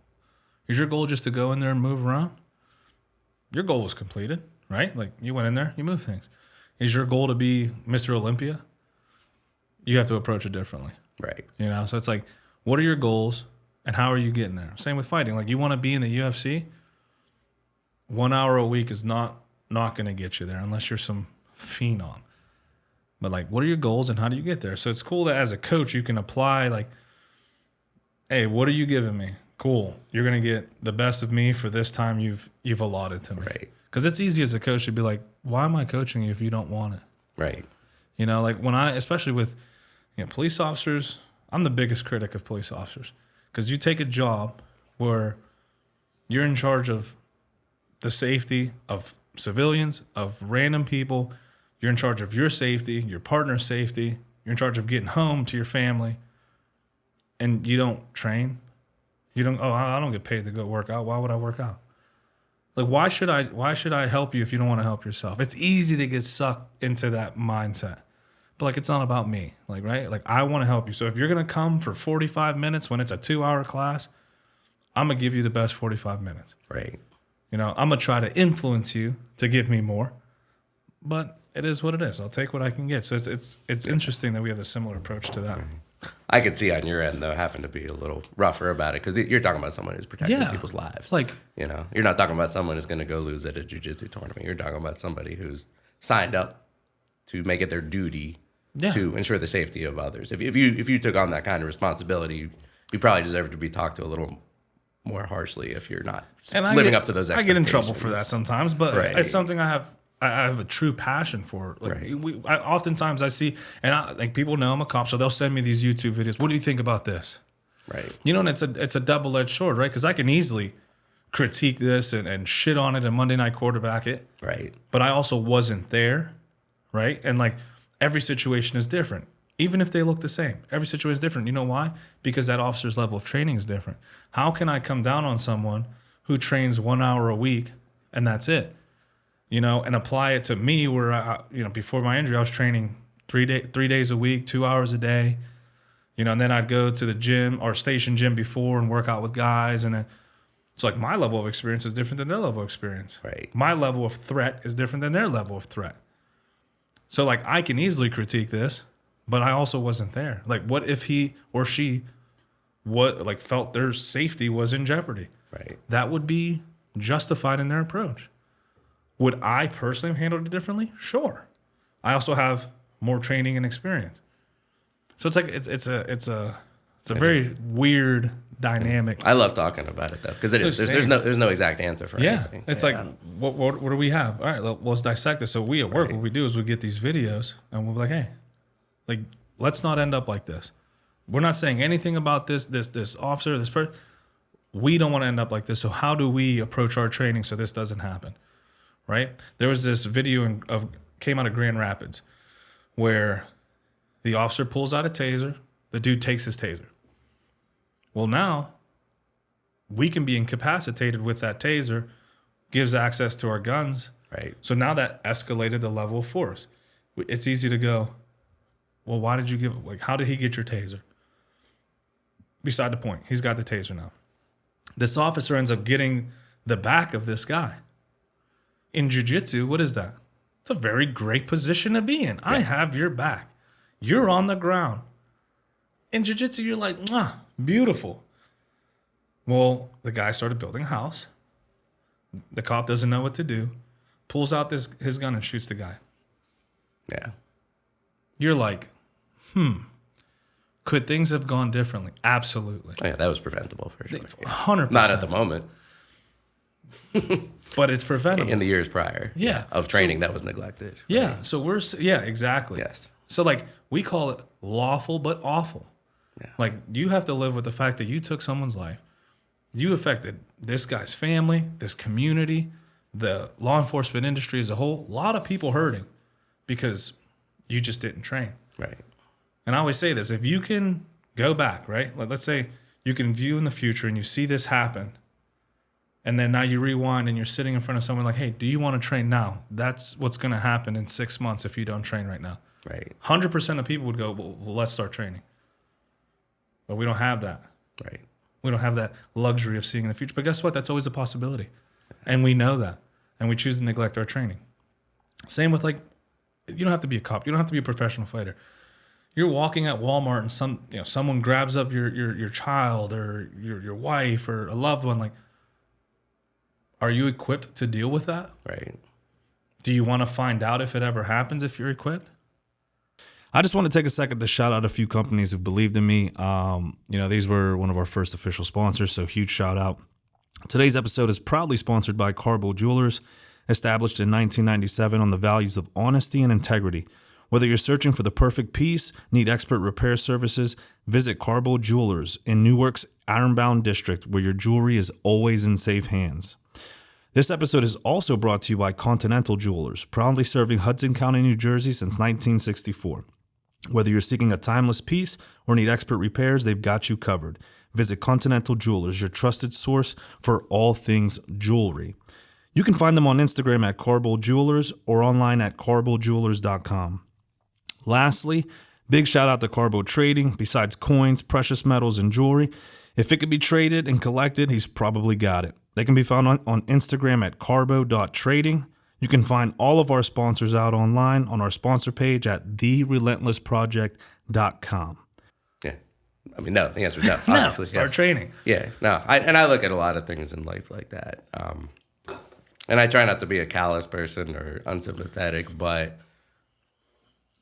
Is your goal just to go in there and move around? Your goal was completed, right? Like you went in there, you moved things. Is your goal to be Mr. Olympia? You have to approach it differently. Right. So it's like, what are your goals and how are you getting there? Same with fighting. Like you want to be in the UFC, 1 hour a week is not going to get you there unless you're some phenom. But like, what are your goals and how do you get there? So it's cool that as a coach, you can apply like, hey, what are you giving me? Cool. You're going to get the best of me for this time you've allotted to me. Right. Because it's easy as a coach to be like, why am I coaching you if you don't want it? Right. Like when especially with police officers, I'm the biggest critic of police officers. Because you take a job where you're in charge of the safety of civilians, of random people. You're in charge of your safety, your partner's safety. You're in charge of getting home to your family. And you don't train. You don't, I don't get paid to go work out. Why would I work out? Like, why should I help you if you don't want to help yourself? It's easy to get sucked into that mindset. But like, it's not about me. Like, right? Like, I want to help you. So if you're going to come for 45 minutes when it's a 2-hour class, I'm going to give you the best 45 minutes. Right. I'm going to try to influence you to give me more. But it is what it is. I'll take what I can get. So it's interesting that we have a similar approach to that. I could see on your end, though, having to be a little rougher about it because you're talking about someone who's protecting people's lives. Like, you're not talking about someone who's going to go lose at a jiu-jitsu tournament. You're talking about somebody who's signed up to make it their duty to ensure the safety of others. If you took on that kind of responsibility, you probably deserve to be talked to a little more harshly if you're not living up to those expectations. I get in trouble for that sometimes, but it's something I have a true passion for. Like oftentimes I see, and like people know I'm a cop, so they'll send me these YouTube videos. What do you think about this? Right. And it's a double-edged sword, right? Because I can easily critique this and shit on it and Monday night quarterback it. Right. But I also wasn't there, right? And like every situation is different. Even if they look the same, every situation is different. You know why? Because that officer's level of training is different. How can I come down on someone who trains 1 hour a week and that's it? And apply it to me where, before my injury, I was training 3 days a week, 2 hours a day, and then I'd go to the gym or station gym before and work out with guys. And then, so like my level of experience is different than their level of experience. Right. My level of threat is different than their level of threat. So like I can easily critique this, but I also wasn't there. Like, what if he or she felt their safety was in jeopardy? Right. That would be justified in their approach. Would I personally have handled it differently? Sure. I also have more training and experience. So it's like it's a very weird dynamic. I love talking about it though, because there's no exact answer for anything. It's like what do we have? All right, let's dissect this. So we at work, what we do is we get these videos and we're like, hey, like, let's not end up like this. We're not saying anything about this officer, this person. We don't want to end up like this. So how do we approach our training so this doesn't happen? Right? There was this video came out of Grand Rapids where the officer pulls out a taser. The dude takes his taser. Well, now we can be incapacitated with that taser, gives access to our guns. Right. So now that escalated the level of force. It's easy to go, well, why did you give, like, how did he get your taser? Beside the point. He's got the taser now. This officer ends up getting the back of this guy. In jiu-jitsu, what is that? It's a very great position to be in. Yeah. I have your back. You're on the ground. In jiu-jitsu, you're like, beautiful. Well, the guy started building a house. The cop doesn't know what to do. Pulls out his gun and shoots the guy. Yeah. You're like, could things have gone differently? Absolutely. Oh, yeah, that was preventable for sure. 100%. Not at the moment. But it's preventable. In the years prior. Yeah. Of training that was neglected. Yeah. So exactly. Yes. So like we call it lawful but awful. Yeah. Like you have to live with the fact that you took someone's life. You affected this guy's family, this community, the law enforcement industry as a whole. A lot of people hurting because you just didn't train. Right. And I always say this, if you can go back, right? Like, let's say you can view in the future and you see this happen. And then now you rewind and you're sitting in front of someone like, hey, do you want to train now? That's what's going to happen in 6 months if you don't train right now. Right. 100% of people would go, well, let's start training. But we don't have that. Right. We don't have that luxury of seeing in the future. But guess what? That's always a possibility. And we know that. And we choose to neglect our training. Same with, like, you don't have to be a cop. You don't have to be a professional fighter. You're walking at Walmart and someone grabs up your child or your wife or a loved one. Like, are you equipped to deal with that? Right. Do you want to find out if it ever happens if you're equipped? I just want to take a second to shout out a few companies who believed in me. These were one of our first official sponsors, so huge shout out. Today's episode is proudly sponsored by Carbo Jewelers, established in 1997 on the values of honesty and integrity. Whether you're searching for the perfect piece, need expert repair services, visit Carbo Jewelers in Newark's Ironbound District, where your jewelry is always in safe hands. This episode is also brought to you by Continental Jewelers, proudly serving Hudson County, New Jersey since 1964. Whether you're seeking a timeless piece or need expert repairs, they've got you covered. Visit Continental Jewelers, your trusted source for all things jewelry. You can find them on Instagram at Carbo Jewelers or online at carbojewelers.com. Lastly, big shout out to Carbo Trading. Besides coins, precious metals, and jewelry, if it could be traded and collected, he's probably got it. They can be found on Instagram at carbo.trading. You can find all of our sponsors out online on our sponsor page at therelentlessproject.com. Yeah. I mean, no, the answer is no. No, Obviously, start yes. training. Yeah, no. I look at a lot of things in life like that. And I try not to be a callous person or unsympathetic, but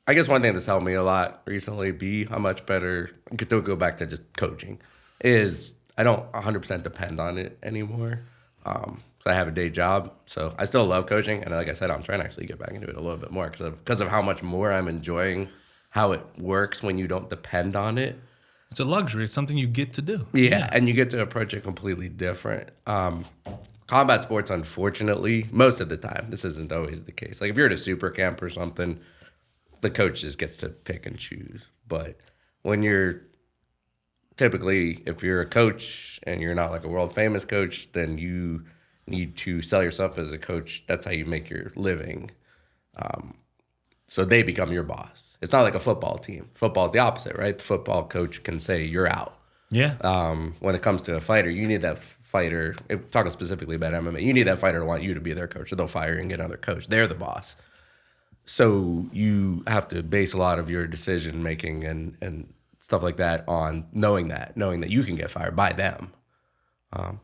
I guess one thing that's helped me a lot recently be a much better, to go back to just coaching, is I don't 100% depend on it anymore. So I have a day job, so I still love coaching. And like I said, I'm trying to actually get back into it a little bit more because of how much more I'm enjoying how it works when you don't depend on it. It's a luxury. It's something you get to do. Yeah, and you get to approach it completely different. Combat sports, unfortunately, most of the time, this isn't always the case. Like if you're at a super camp or something, the coach just gets to pick and choose. But when you're typically, if you're a coach and you're not like a world famous coach, then you need to sell yourself as a coach. That's how you make your living. So they become your boss. It's not like a football team. Football is the opposite, right? The football coach can say you're out. Yeah. When it comes to a fighter, you need that fighter, talking specifically about MMA, you need that fighter to want you to be their coach, or they'll fire you and get another coach. They're the boss. So you have to base a lot of your decision making and stuff like that on knowing that you can get fired by them.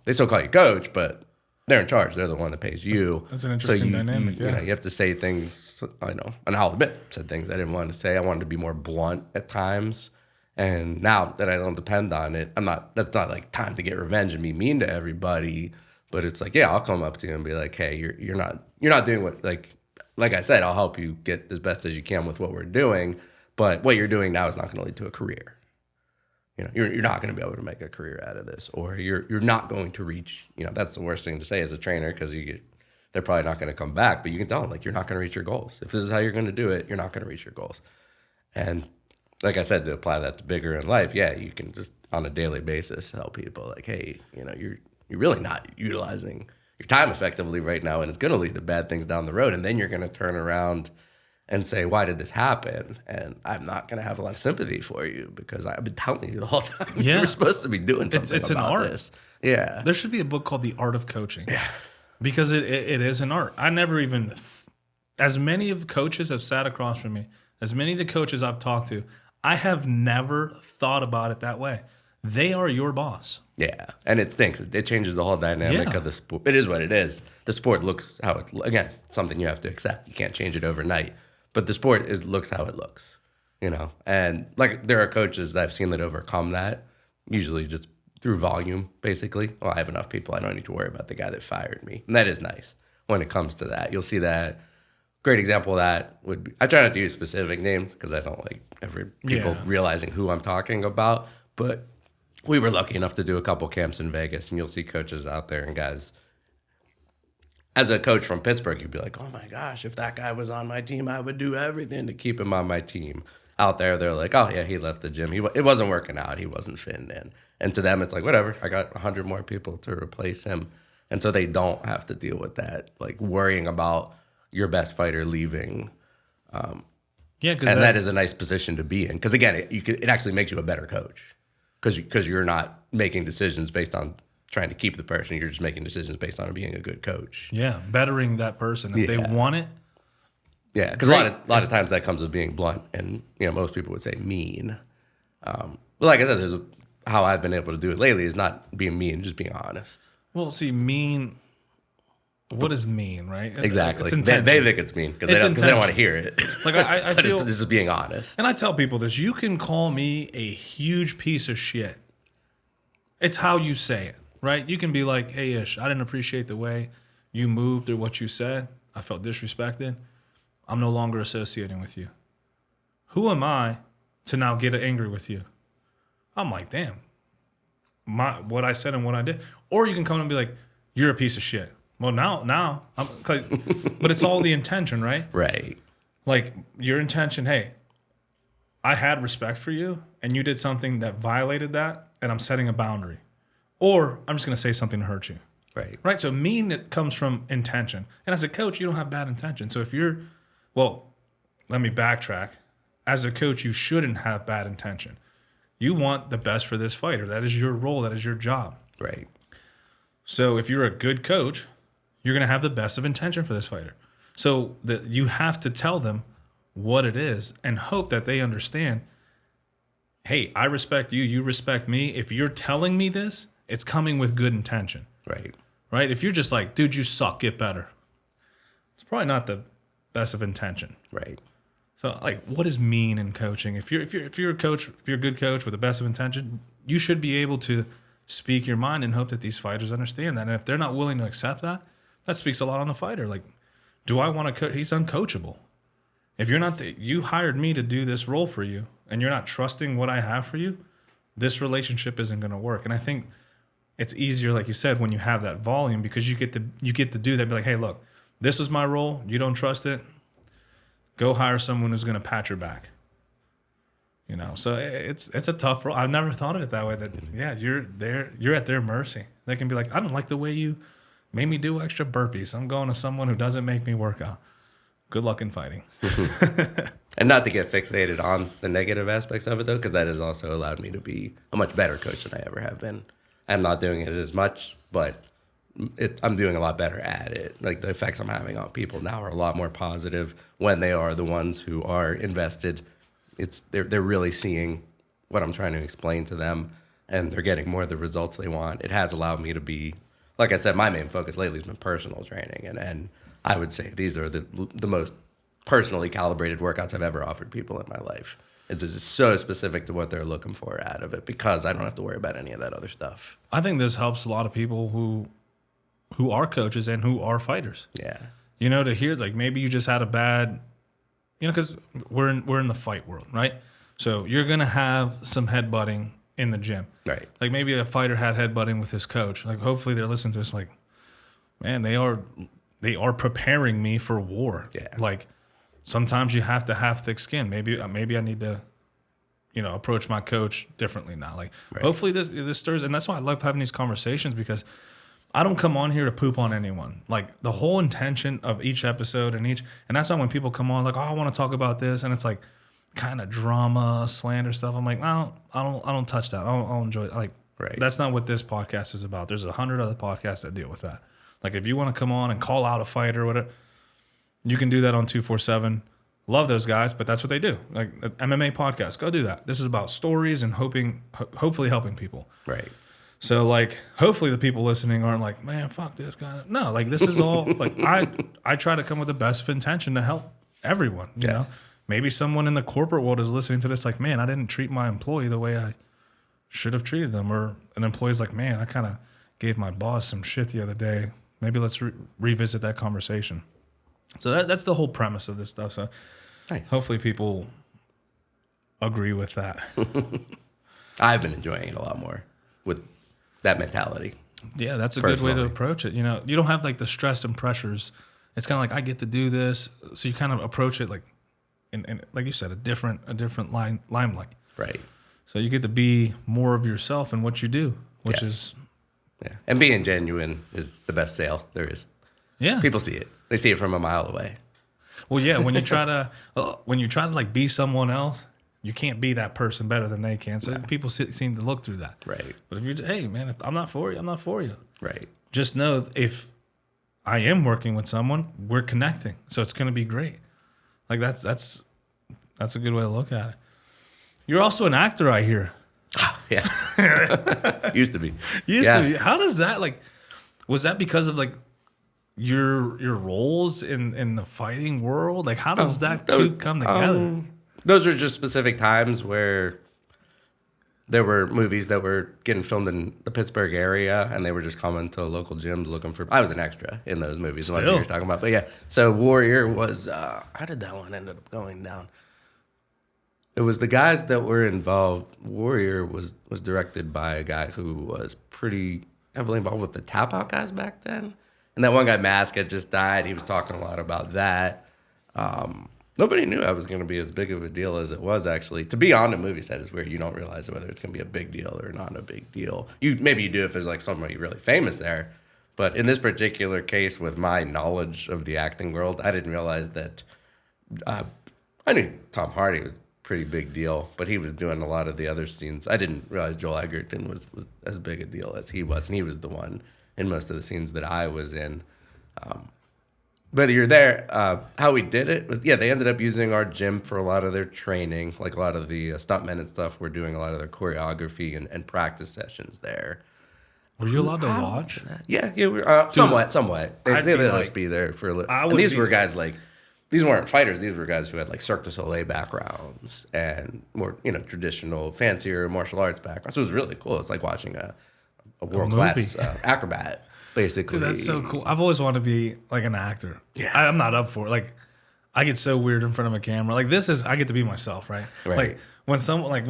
They still call you coach, but they're in charge. They're the one that pays you. That's an interesting dynamic. You know, you have to say things. I know, and I'll admit, said things I didn't want to say. I wanted to be more blunt at times. And now that I don't depend on it, that's not like time to get revenge and be mean to everybody. But it's like, yeah, I'll come up to you and be like, hey, you're not doing what, like I said, I'll help you get as best as you can with what we're doing. But what you're doing now is not going to lead to a career. You know, you're not going to be able to make a career out of this, or you're not going to reach. You know, that's the worst thing to say as a trainer, because they're probably not going to come back. But you can tell them, like, you're not going to reach your goals. If this is how you're going to do it, you're not going to reach your goals. And like I said, to apply that to bigger in life, yeah, you can just on a daily basis tell people, like, hey, you know, you're really not utilizing your time effectively right now, and it's going to lead to bad things down the road. And then you're going to turn around and say, why did this happen? And I'm not going to have a lot of sympathy for you, because I've been telling you the whole time you were supposed to be doing something it's about an art. this. Yeah. There should be a book called The Art of Coaching. Yeah. Because it is an art. I never even, as many of coaches have sat across from me, as many of the coaches I've talked to, I have never thought about it that way. They are your boss. Yeah, and it stinks. It changes the whole dynamic of the sport. It is what it is. The sport looks how it, again, it's something you have to accept. You can't change it overnight. But the sport looks how it looks, you know? And like, there are coaches that I've seen that overcome that, usually just through volume, basically. Well, I have enough people. I don't need to worry about the guy that fired me. And that is nice when it comes to that. You'll see that. Great example of that would be, I try not to use specific names because I don't like people realizing who I'm talking about. But we were lucky enough to do a couple camps in Vegas, and you'll see coaches out there and guys. As a coach from Pittsburgh, you'd be like, oh my gosh, if that guy was on my team, I would do everything to keep him on my team. Out there, they're like, oh yeah, he left the gym. It wasn't working out. He wasn't fitting in. And to them, it's like, whatever. I got 100 more people to replace him. And so they don't have to deal with that, like worrying about your best fighter leaving. And that is a nice position to be in. Because again, it actually makes you a better coach. Because you're not making decisions based on trying to keep the person. You're just making decisions based on being a good coach. Yeah, bettering that person. If they want it. Yeah, because a lot of times that comes with being blunt, and you know, most people would say mean. But like I said, how I've been able to do it lately is not being mean, just being honest. Well, see, mean. What is mean, right? Exactly. It's they think it's mean because they don't want to hear it. Like I feel this is being honest. And I tell people this: you can call me a huge piece of shit. It's how you say it, right? You can be like, "Hey, Ish, I didn't appreciate the way you moved or what you said. I felt disrespected. I'm no longer associating with you." Who am I to now get angry with you? I'm like, damn, what I said and what I did. Or you can come and be like, "You're a piece of shit." Well, now, but it's all the intention, right? Right. Like your intention, hey, I had respect for you and you did something that violated that and I'm setting a boundary. Or I'm just going to say something to hurt you. Right. Right? So mean, it comes from intention. And as a coach, you don't have bad intention. So if let me backtrack. As a coach, you shouldn't have bad intention. You want the best for this fighter. That is your role. That is your job. Right. So if you're a good coach, you're going to have the best of intention for this fighter. So you have to tell them what it is and hope that they understand, hey, I respect you, you respect me. If you're telling me this, it's coming with good intention. Right. Right? If you're just like, dude, you suck, get better. It's probably not the best of intention. Right. So like, what is mean in coaching? If you're a coach, if you're a good coach with the best of intention, you should be able to speak your mind and hope that these fighters understand that. And if they're not willing to accept that, that speaks a lot on the fighter. Like, do I want to coach? He's uncoachable. If you're not, you hired me to do this role for you, and you're not trusting what I have for you, this relationship isn't going to work. And I think it's easier, like you said, when you have that volume, because you get to do that. Be like, hey, look, this is my role. You don't trust it. Go hire someone who's going to pat your back. You know, so it's a tough role. I've never thought of it that way. That you're at their mercy. They can be like, I don't like the way you made me do extra burpees. I'm going to someone who doesn't make me work out. Good luck in fighting. And not to get fixated on the negative aspects of it, though, because that has also allowed me to be a much better coach than I ever have been. I'm not doing it as much, but I'm doing a lot better at it. Like the effects I'm having on people now are a lot more positive when they are the ones who are invested. They're really seeing what I'm trying to explain to them, and they're getting more of the results they want. It has allowed me to be, like I said, my main focus lately has been personal training, and I would say these are the most personally calibrated workouts I've ever offered people in my life. It's just so specific to what they're looking for out of it because I don't have to worry about any of that other stuff. I think this helps a lot of people who are coaches and who are fighters. Yeah. You know, to hear like maybe you just had a bad, you know, because we're in the fight world, right? So you're gonna have some headbutting in the gym, Right. Like maybe a fighter had headbutting with his coach. Like hopefully they're listening to this. Like, man, they are preparing me for war. Yeah. Like sometimes you have to have thick skin. Maybe I need to, you know, approach my coach differently now. Like hopefully this stirs, and that's why I love having these conversations because I don't come on here to poop on anyone. Like the whole intention of each episode and that's why when people come on like, oh, I want to talk about this, and it's like kind of drama, slander stuff. I'm like, I don't touch that. I don't enjoy it. Like, that's not what this podcast is about. There's 100 other podcasts that deal with that. Like if you want to come on and call out a fighter or whatever, you can do that on 247. Love those guys, but that's what they do. Like an MMA podcast, go do that. This is about stories and hopefully helping people. Right. So like, hopefully the people listening aren't like, man, fuck this guy. No, like this is all like I try to come with the best of intention to help everyone. You know, maybe someone in the corporate world is listening to this like, man, I didn't treat my employee the way I should have treated them, or an employee's like, man, I kind of gave my boss some shit the other day. Maybe let's revisit that conversation. So that's the whole premise of this stuff. So hopefully people agree with that. I've been enjoying it a lot more with that mentality. Yeah, that's a good way to approach it. You know, you don't have like the stress and pressures. It's kind of like I get to do this, so you kind of approach it like, in like you said, a different limelight. Right. So you get to be more of yourself in what you do, which is and being genuine is the best sale there is. Yeah, people see it. They see it from a mile away. Well, yeah, when you try to like be someone else, you can't be that person better than they can. So people seem to look through that. Right. But if you're, hey, man, if I'm not for you, I'm not for you. Right. Just know if I am working with someone, we're connecting. So it's going to be great. Like that's a good way to look at it. You're also an actor, I hear. Yeah. Used to be. Used to be. How does that, like, was that because of like your roles in the fighting world? Like how does that two come together? Those are just specific times where there were movies that were getting filmed in the Pittsburgh area, and they were just coming to local gyms looking for. I was an extra in those movies, the ones you're talking about. But yeah, so Warrior was. How did that one end up going down? It was the guys that were involved. Warrior was directed by a guy who was pretty heavily involved with the Tap Out guys back then. And that one guy, Mask, had just died. He was talking a lot about that. Nobody knew I was going to be as big of a deal as it was, actually. To be on the movie set is where you don't realize whether it's going to be a big deal or not a big deal. Maybe you do if there's like somebody really famous there. But in this particular case, with my knowledge of the acting world, I didn't realize that I knew Tom Hardy was a pretty big deal, but he was doing a lot of the other scenes. I didn't realize Joel Edgerton was as big a deal as he was, and he was the one in most of the scenes that I was in. But you're there. How we did it was, they ended up using our gym for a lot of their training. Like a lot of the stuntmen and stuff were doing a lot of their choreography and practice sessions there. Were you allowed to watch? Yeah, we somewhat. They let us be there for a little. And these were guys like, these weren't fighters. These were guys who had like Cirque du Soleil backgrounds and more, traditional, fancier martial arts backgrounds. So it was really cool. It's like watching a world-class acrobat. Basically. Dude, that's so cool. I've always wanted to be like an actor. Yeah. I'm not up for it. Like, I get so weird in front of a camera. Like, I get to be myself, right? Like, when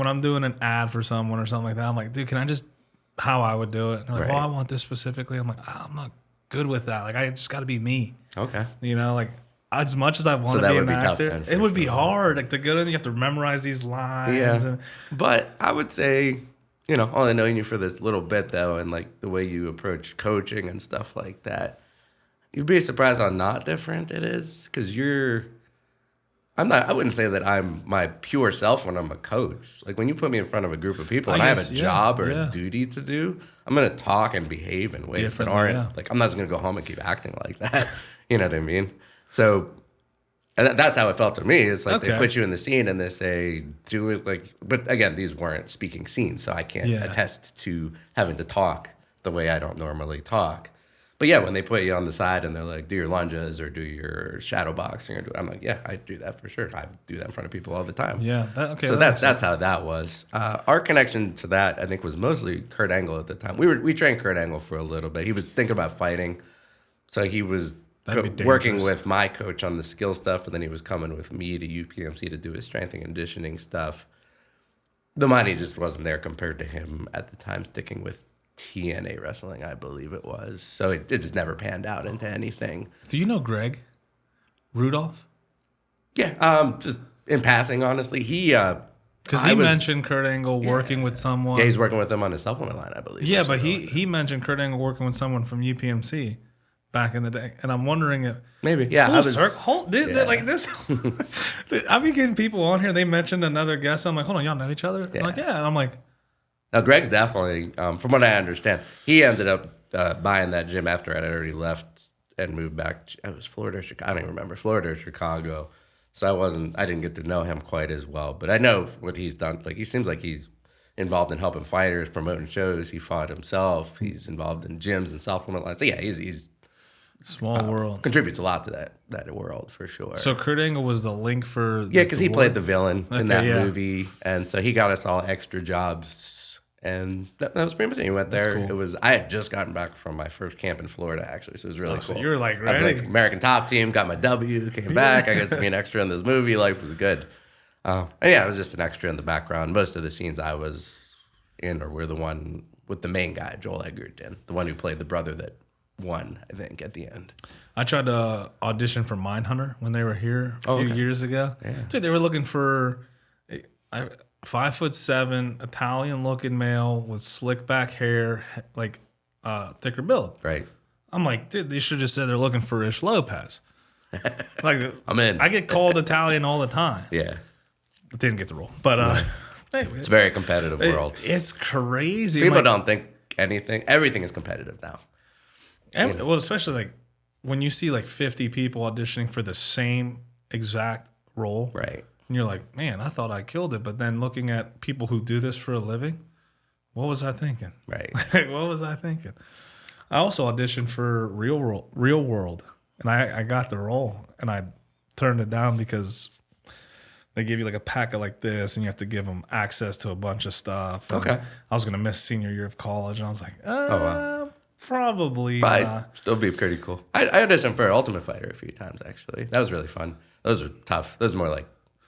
I'm doing an ad for someone or something like that, I'm like, dude, can I just, how I would do it? And they're like, well, I want this specifically. I'm like, I'm not good with that. Like, I just got to be me. Okay. Like, as much as I want to be an actor, it would be hard. Like, to go to, you have to memorize these lines. Yeah. But I would say, only knowing you for this little bit, though, and like the way you approach coaching and stuff like that, you'd be surprised how not different it is. Because I wouldn't say that I'm my pure self when I'm a coach. Like when you put me in front of a group of people and I have a job or a duty to do, I'm going to talk and behave in ways that aren't like, I'm not just going to go home and keep acting like that. You know what I mean? So, and that's how it felt to me. It's like they put you in the scene and they say, do it like, but again, these weren't speaking scenes, so I can't attest to having to talk the way I don't normally talk. But yeah, when they put you on the side and they're like, do your lunges or do your shadow boxing, I'm like, yeah, I do that for sure. I do that in front of people all the time. Yeah. So that's how that was. Our connection to that, I think, was mostly Kurt Angle at the time. We trained Kurt Angle for a little bit. He was thinking about fighting, so he was working with my coach on the skill stuff, and then he was coming with me to UPMC to do his strength and conditioning stuff. The money just wasn't there compared to him at the time sticking with TNA wrestling, I believe it was. So it just never panned out into anything. Do you know Greg Rudolph? Yeah, just in passing, honestly. Because he mentioned Kurt Angle working with someone. Yeah, he's working with him on his supplement line, I believe. Yeah, but he mentioned Kurt Angle working with someone from UPMC back in the day. And I'm wondering if... Maybe, yeah. Like this... I've been getting people on here, they mentioned another guest. I'm like, hold on, y'all know each other? Yeah. I'm like, yeah. And I'm like... Now, Greg's definitely, from what I understand, he ended up buying that gym after I had already left and moved back. It was Florida or Chicago. I don't even remember. Florida or Chicago. So I didn't get to know him quite as well. But I know what he's done. Like, he seems like he's involved in helping fighters, promoting shows. He fought himself. He's involved in gyms and supplement lines. So, yeah, he's small world. Contributes a lot to that world, for sure. So, Kurt Angle was the link for... Yeah, because he played the villain in that movie. And so he got us all extra jobs. And that was pretty much it. He went there. Cool. I had just gotten back from my first camp in Florida, actually, so it was really cool. So you were like, ready? I was like, American Top Team, got my W, came back. I got to be an extra in this movie. Life was good. And yeah, I was just an extra in the background. Most of the scenes I was in were the one with the main guy, Joel Edgerton, the one who played the brother that won, I think, at the end. I tried to audition for Mindhunter when they were here a few years ago. Yeah. Dude, they were looking for... 5'7", Italian-looking male with slick back hair, like thicker build. Right. I'm like, dude, they should have said they're looking for Ish Lopez. Like, I'm in. I get called Italian all the time. Yeah. But didn't get the role. But it's a very competitive world. It's crazy. People don't think everything is competitive now. Well, especially like when you see like 50 people auditioning for the same exact role. Right. And you're like, man, I thought I killed it. But then looking at people who do this for a living, what was I thinking? Right. What was I thinking? I also auditioned for Real World, and I got the role, and I turned it down because they give you like a packet like this, and you have to give them access to a bunch of stuff. And I was going to miss senior year of college, and I was like, probably not. Still be pretty cool. I auditioned for Ultimate Fighter a few times, actually. That was really fun. Those were tough. Those were more like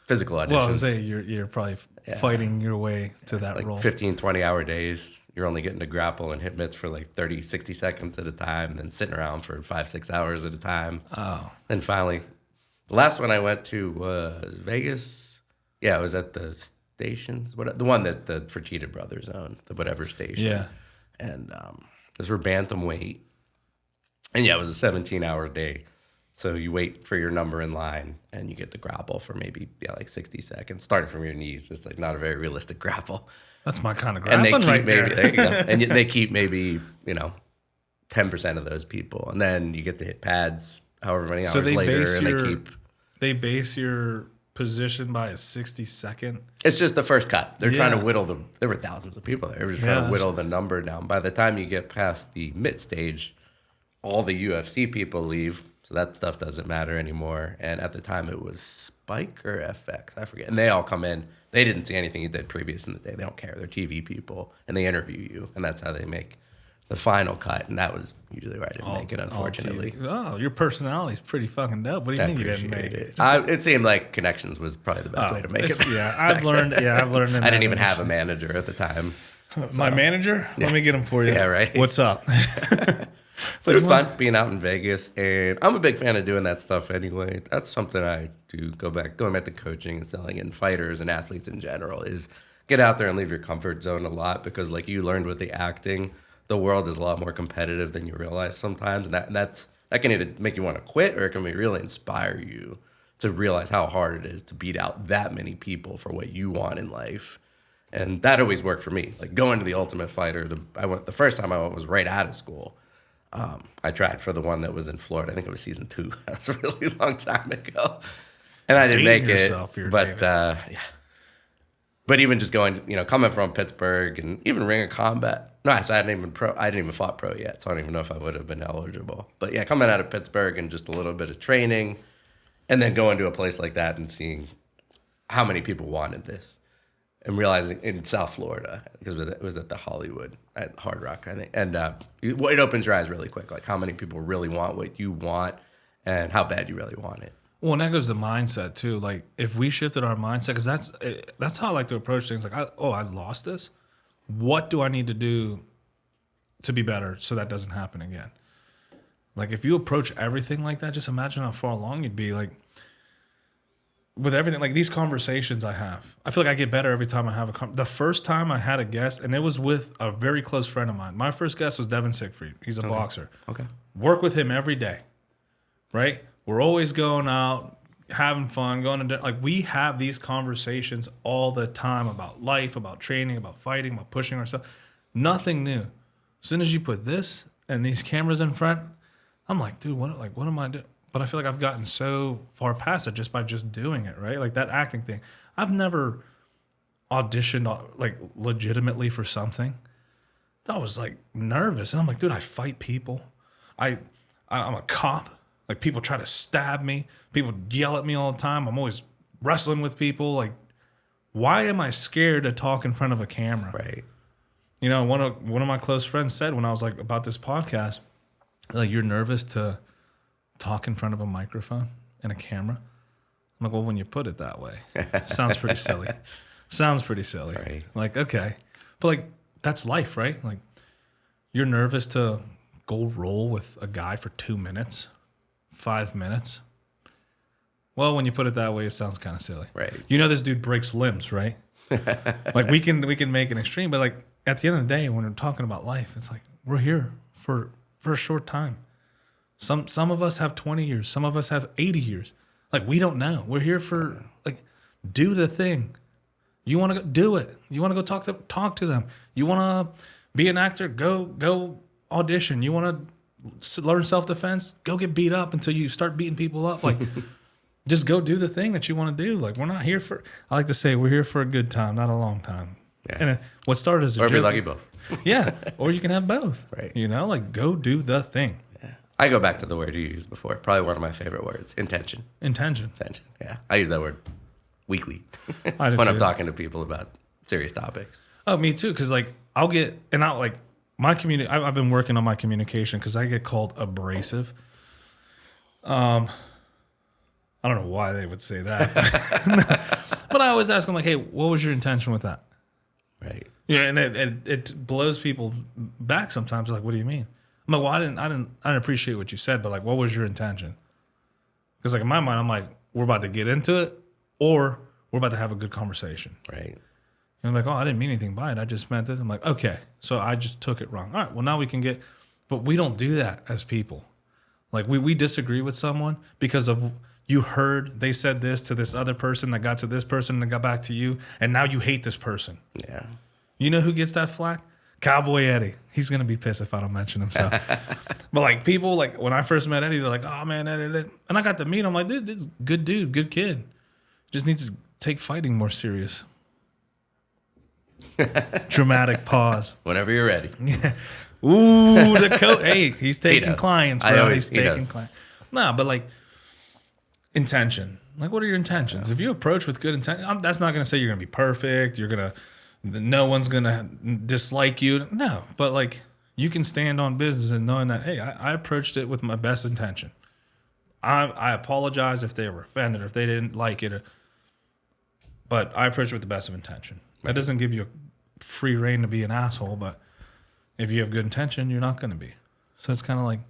physical auditions. Well, I was saying you're probably fighting your way to that like role. 15, 20-hour days. You're only getting to grapple and hit mitts for like 30, 60 seconds at a time, and then sitting around for 5-6 hours at a time. Oh. Then finally, the last one I went to was Vegas. Yeah, it was at the stations. The one that the Fertitta brothers own, the whatever station. Yeah. And those were bantamweight. And yeah, it was a 17-hour day. So you wait for your number in line, and you get the grapple for maybe like 60 seconds, starting from your knees. It's like not a very realistic grapple. That's my kind of grappling, and they keep there you go. And they keep maybe 10% of those people, and then you get to hit pads however many hours later, and they base your position by a 60-second. It's just the first cut. They're trying to whittle the. There were thousands of people there. They were just trying to whittle the number down. By the time you get past the mid stage, all the UFC people leave. So that stuff doesn't matter anymore. And at the time, it was Spike or FX. I forget. And they all come in. They didn't see anything you did previous in the day. They don't care. They're TV people. And they interview you. And that's how they make the final cut. And that was usually where I didn't make it, unfortunately. Oh, your personality is pretty fucking dope. What do you mean you didn't make it? It seemed like connections was probably the best way to make it. Yeah, I've learned. I didn't even have a manager at the time. My manager? Yeah. Let me get him for you. Yeah, right. What's up? So it was fun being out in Vegas, and I'm a big fan of doing that stuff anyway. That's something I do going back to coaching and selling and fighters and athletes in general is get out there and leave your comfort zone a lot because like you learned with the acting, the world is a lot more competitive than you realize sometimes, and that can either make you want to quit or it can really inspire you to realize how hard it is to beat out that many people for what you want in life. And that always worked for me. Like going to the Ultimate Fighter, the first time I went was right out of school. I tried for the one that was in Florida. I think it was season 2. That's a really long time ago. And I didn't make it. But yeah. But even just going, coming from Pittsburgh and even Ring of Combat. No, so I didn't even fought pro yet, so I don't even know if I would have been eligible. But yeah, coming out of Pittsburgh and just a little bit of training, and then going to a place like that and seeing how many people wanted this, and realizing in South Florida, because it was at the Hollywood, at Hard Rock, I think, and it opens your eyes really quick, like how many people really want what you want, and how bad you really want it. Well, and that goes to mindset too. Like if we shifted our mindset, because that's how I like to approach things. Like, I lost this. What do I need to do to be better so that doesn't happen again? Like if you approach everything like that, just imagine how far along you'd be. Like with everything, like these conversations I have, I feel like I get better every time I have the first time I had a guest, and it was with a very close friend of mine. My first guest was David Sachs. He's a boxer. Okay. Work with him every day, right? We're always going out, having fun, going to dinner. Like we have these conversations all the time about life, about training, about fighting, about pushing ourselves. Nothing new. As soon as you put this and these cameras in front, I'm like, dude, what am I doing? But I feel like I've gotten so far past it just by just doing it, right? Like that acting thing. I've never auditioned like legitimately for something. I was like nervous, and I'm like, dude, I fight people. I'm a cop. Like people try to stab me. People yell at me all the time. I'm always wrestling with people. Like, why am I scared to talk in front of a camera? Right. One of my close friends said when I was like about this podcast, like you're nervous to talk in front of a microphone and a camera. I'm like, well, when you put it that way, sounds pretty silly. Sounds pretty silly. Right. Like, okay, but like that's life, right? Like you're nervous to go roll with a guy for 2 minutes. 5 minutes. Well, when you put it that way, it sounds kind of silly. Right. This dude breaks limbs, right? Like we can make an extreme, but like at the end of the day, when we're talking about life, it's like we're here for a short time. Some of us have 20 years, some of us have 80 years. Like we don't know. We're here for like do the thing. You want to go do it. You want to go talk to them. You want to be an actor, go audition. You want to learn self-defense, go get beat up until you start beating people up. Like, just go do the thing that you want to do. Like, we're not here I like to say we're here for a good time, not a long time. Yeah. And what started as a joke. Or be lucky both. Yeah. Or you can have both. Right. Like go do the thing. Yeah. I go back to the word you used before. Probably one of my favorite words, intention. Intention. Yeah. I use that word weekly I do when too. I'm talking to people about serious topics. Oh, me too. Because like my I've been working on my communication because I get called abrasive. I don't know why they would say that, but I always ask them like, "Hey, what was your intention with that?" Right. Yeah, and it blows people back sometimes. Like, what do you mean? I'm like, well, I didn't appreciate what you said, but like, what was your intention? Because like in my mind, I'm like, we're about to get into it, or we're about to have a good conversation. Right. And I'm like, oh, I didn't mean anything by it. I just meant it. I'm like, okay, so I just took it wrong. All right, well, now we can but we don't do that as people. Like we disagree with someone because of you heard they said this to this other person that got to this person and got back to you, and now you hate this person. Yeah. You know who gets that flack? Cowboy Eddie. He's going to be pissed if I don't mention him. So. But like people, like when I first met Eddie, they're like, oh man, Eddie. And I got to meet him. I'm like, dude, good dude, good kid. Just needs to take fighting more serious. Dramatic pause. Whenever you're ready. Yeah. Ooh, the coach. Hey, he's taking clients, bro. He's taking clients. Nah, but like intention. Like, what are your intentions? Yeah. If you approach with good intention, that's not going to say you're going to be perfect. No one's going to dislike you. No, but like you can stand on business and knowing that, hey, I approached it with my best intention. I apologize if they were offended or if they didn't like it. But I approach it with the best of intention. That doesn't give you a free reign to be an asshole, but if you have good intention, you're not going to be. So it's kind of like,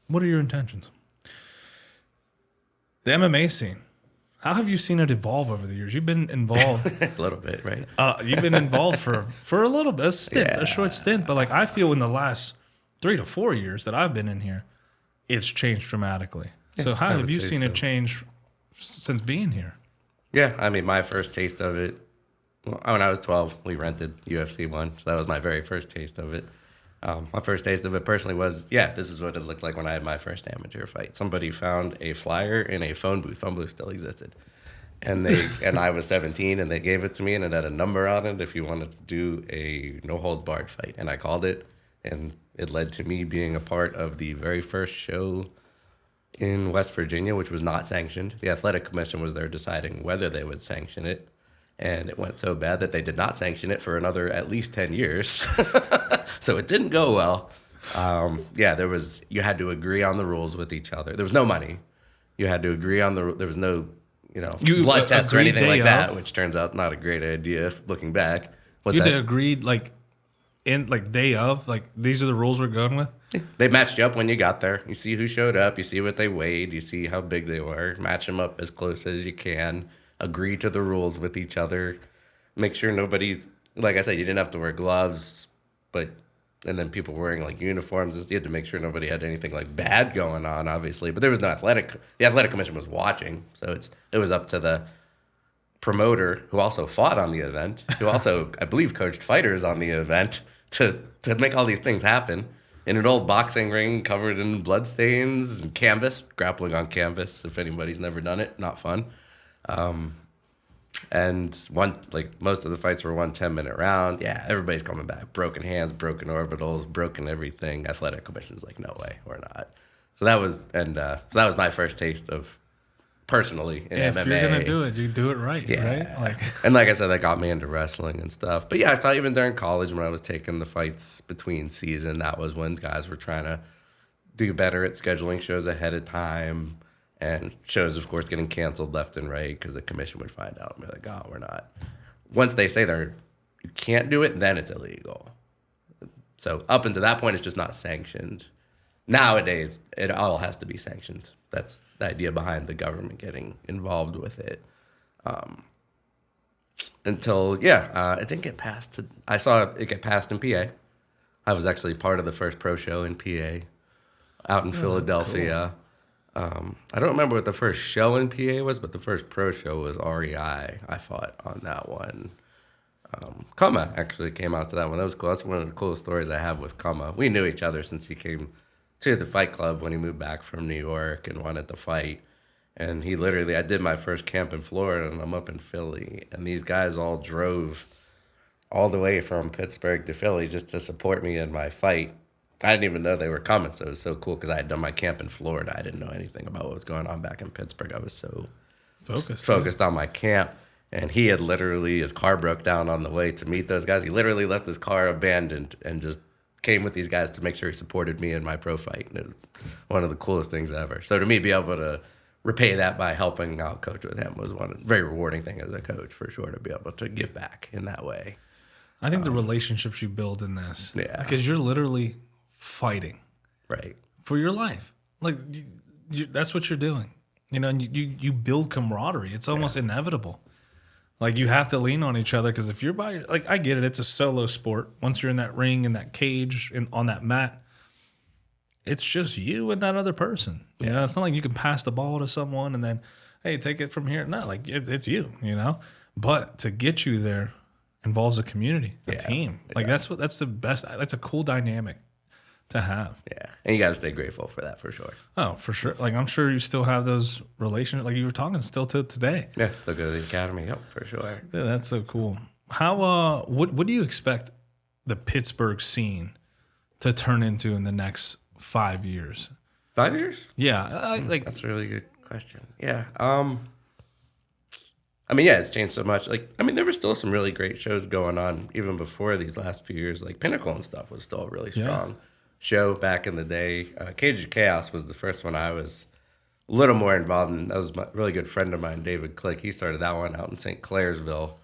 what are your intentions? The MMA scene. How have you seen it evolve over the years? You've been involved. A little bit, right? You've been involved for a little bit, a short stint. But like I feel in the last 3 to 4 years that I've been in here, it's changed dramatically. So how have you seen it change since being here. Yeah, I mean, my first taste of it, well, when I was 12, we rented UFC 1, so that was my very first taste of it. My first taste of it personally was, this is what it looked like when I had my first amateur fight. Somebody found a flyer in a phone booth. Phone booth still existed. And I was 17, and they gave it to me, and it had a number on it if you wanted to do a no-holds-barred fight. And I called it, and it led to me being a part of the very first show in West Virginia, which was not sanctioned. The athletic commission was there deciding whether they would sanction it. And it went so bad that they did not sanction it for another at least 10 years. So it didn't go well. You had to agree on the rules with each other. There was no money. You had to agree on there was no, blood tests or anything like that, which turns out not a great idea looking back. You had to agree day of, these are the rules we're going with? They matched you up when you got there. You see who showed up. You see what they weighed. You see how big they were. Match them up as close as you can. Agree to the rules with each other. Make sure nobody's, like I said, you didn't have to wear gloves, and then people wearing uniforms. You had to make sure nobody had anything bad going on, obviously. But there was no the athletic commission was watching. So it was up to the promoter, who also fought on the event, who also, I believe, coached fighters on the event, to make all these things happen in an old boxing ring covered in bloodstains and canvas, grappling on canvas. If anybody's never done it, not fun. And most of the fights were 1 10-minute round. Yeah, everybody's coming back. Broken hands, broken orbitals, broken everything. Athletic commission's like, no way, we're not. So that was my first taste of personally in MMA. If you're gonna do it, you do it right. Yeah. Right? And like I said, that got me into wrestling and stuff. But yeah, I saw even during college when I was taking the fights between season, that was when guys were trying to do better at scheduling shows ahead of time. And shows, of course, getting canceled left and right because the commission would find out and be like, oh, we're not. Once they say you can't do it, then it's illegal. So up until that point, it's just not sanctioned. Nowadays, it all has to be sanctioned. That's the idea behind the government getting involved with it. It didn't get passed. I saw it get passed in PA. I was actually part of the first pro show in PA out in Philadelphia. I don't remember what the first show in PA was, but the first pro show was REI. I fought on that one. Kama actually came out to that one. That was cool. That's one of the coolest stories I have with Kama. We knew each other since he came to the fight club when he moved back from New York and wanted to fight. And I did my first camp in Florida, and I'm up in Philly. And these guys all drove all the way from Pittsburgh to Philly just to support me in my fight. I didn't even know they were coming, so it was so cool because I had done my camp in Florida. I didn't know anything about what was going on back in Pittsburgh. I was so focused on my camp. And he had his car broke down on the way to meet those guys. He literally left his car abandoned and just came with these guys to make sure he supported me in my pro fight. And it was one of the coolest things ever. So to me, be able to repay that by helping out coach with him was one very rewarding thing as a coach, for sure, to be able to give back in that way. I think the relationships you build in this, because you're literally fighting, right, for your life. That's what you're doing, and you build camaraderie. It's almost inevitable. You have to lean on each other, because if you're I get it, it's a solo sport. Once you're in that ring, in that cage, on that mat, it's just you and that other person. You know, it's not like you can pass the ball to someone and then, hey, take it from here. No, it's you, But to get you there involves a community, a team. That's the best. That's a cool dynamic to have. Yeah. And you got to stay grateful for that, for sure. Oh, for sure. I'm sure you still have those relationships, you were talking, still to today. Yeah, still go to the academy. Yep, for sure. Yeah, that's so cool. How, what do you expect the Pittsburgh scene to turn into in the next 5 years? 5 years? Yeah. That's a really good question. Yeah. It's changed so much. There were still some really great shows going on even before these last few years. Pinnacle and stuff was still really strong show back in the day. Cage of Chaos was the first one I was a little more involved in. That was a really good friend of mine, David Click. He started that one out in St. Clairsville.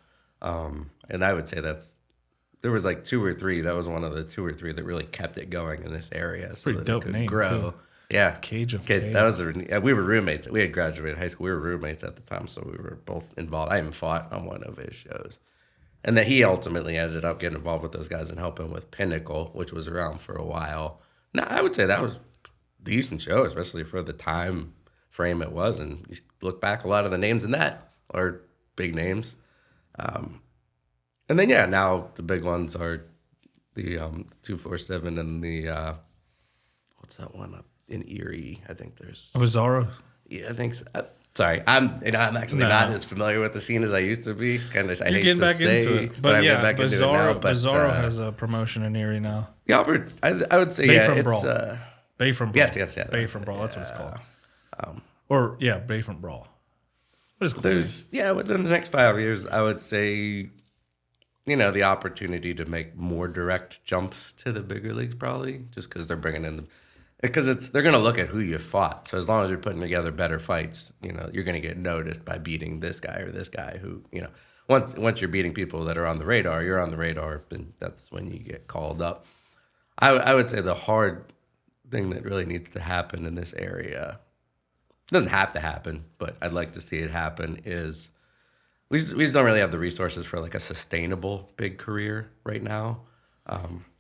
And I would say there was 2 or 3. That was one of the 2 or 3 that really kept it going in this area. It's pretty dope name, grow. Too. Yeah. Cage of Chaos. That was we were roommates. We had graduated high school. We were roommates at the time, so we were both involved. I even fought on one of his shows. And then he ultimately ended up getting involved with those guys and helping with Pinnacle, which was around for a while. Now, I would say that was a decent show, especially for the time frame it was. And you look back, a lot of the names in that are big names. And then, now the big ones are the 247 and the, what's that one up in Erie? I think there's... Bizarro? Yeah, I think so. Sorry, I'm actually not as familiar with the scene as I used to be. It's kind of, I hate to say, but I'm getting back into it now. But Bizarro has a promotion in Erie now. Yeah, Albert, I would say, Bayfront Brawl. Bayfront Brawl. Yes, Bayfront Brawl, that's what it's called. Bayfront Brawl. What is it called? Within the next 5 years, I would say, the opportunity to make more direct jumps to the bigger leagues, probably, just because they're bringing in, because they're going to look at who you fought. So as long as you're putting together better fights, you're going to get noticed by beating this guy or this guy who, once you're beating people that are on the radar, you're on the radar, and that's when you get called up. I would say the hard thing that really needs to happen in this area, doesn't have to happen, but I'd like to see it happen, is we just don't really have the resources for like a sustainable big career right now.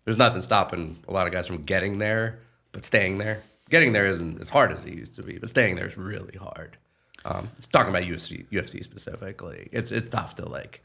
There's nothing stopping a lot of guys from getting there, but staying there. Getting there isn't as hard as it used to be, but staying there is really hard. It's talking about UFC specifically. It's tough to like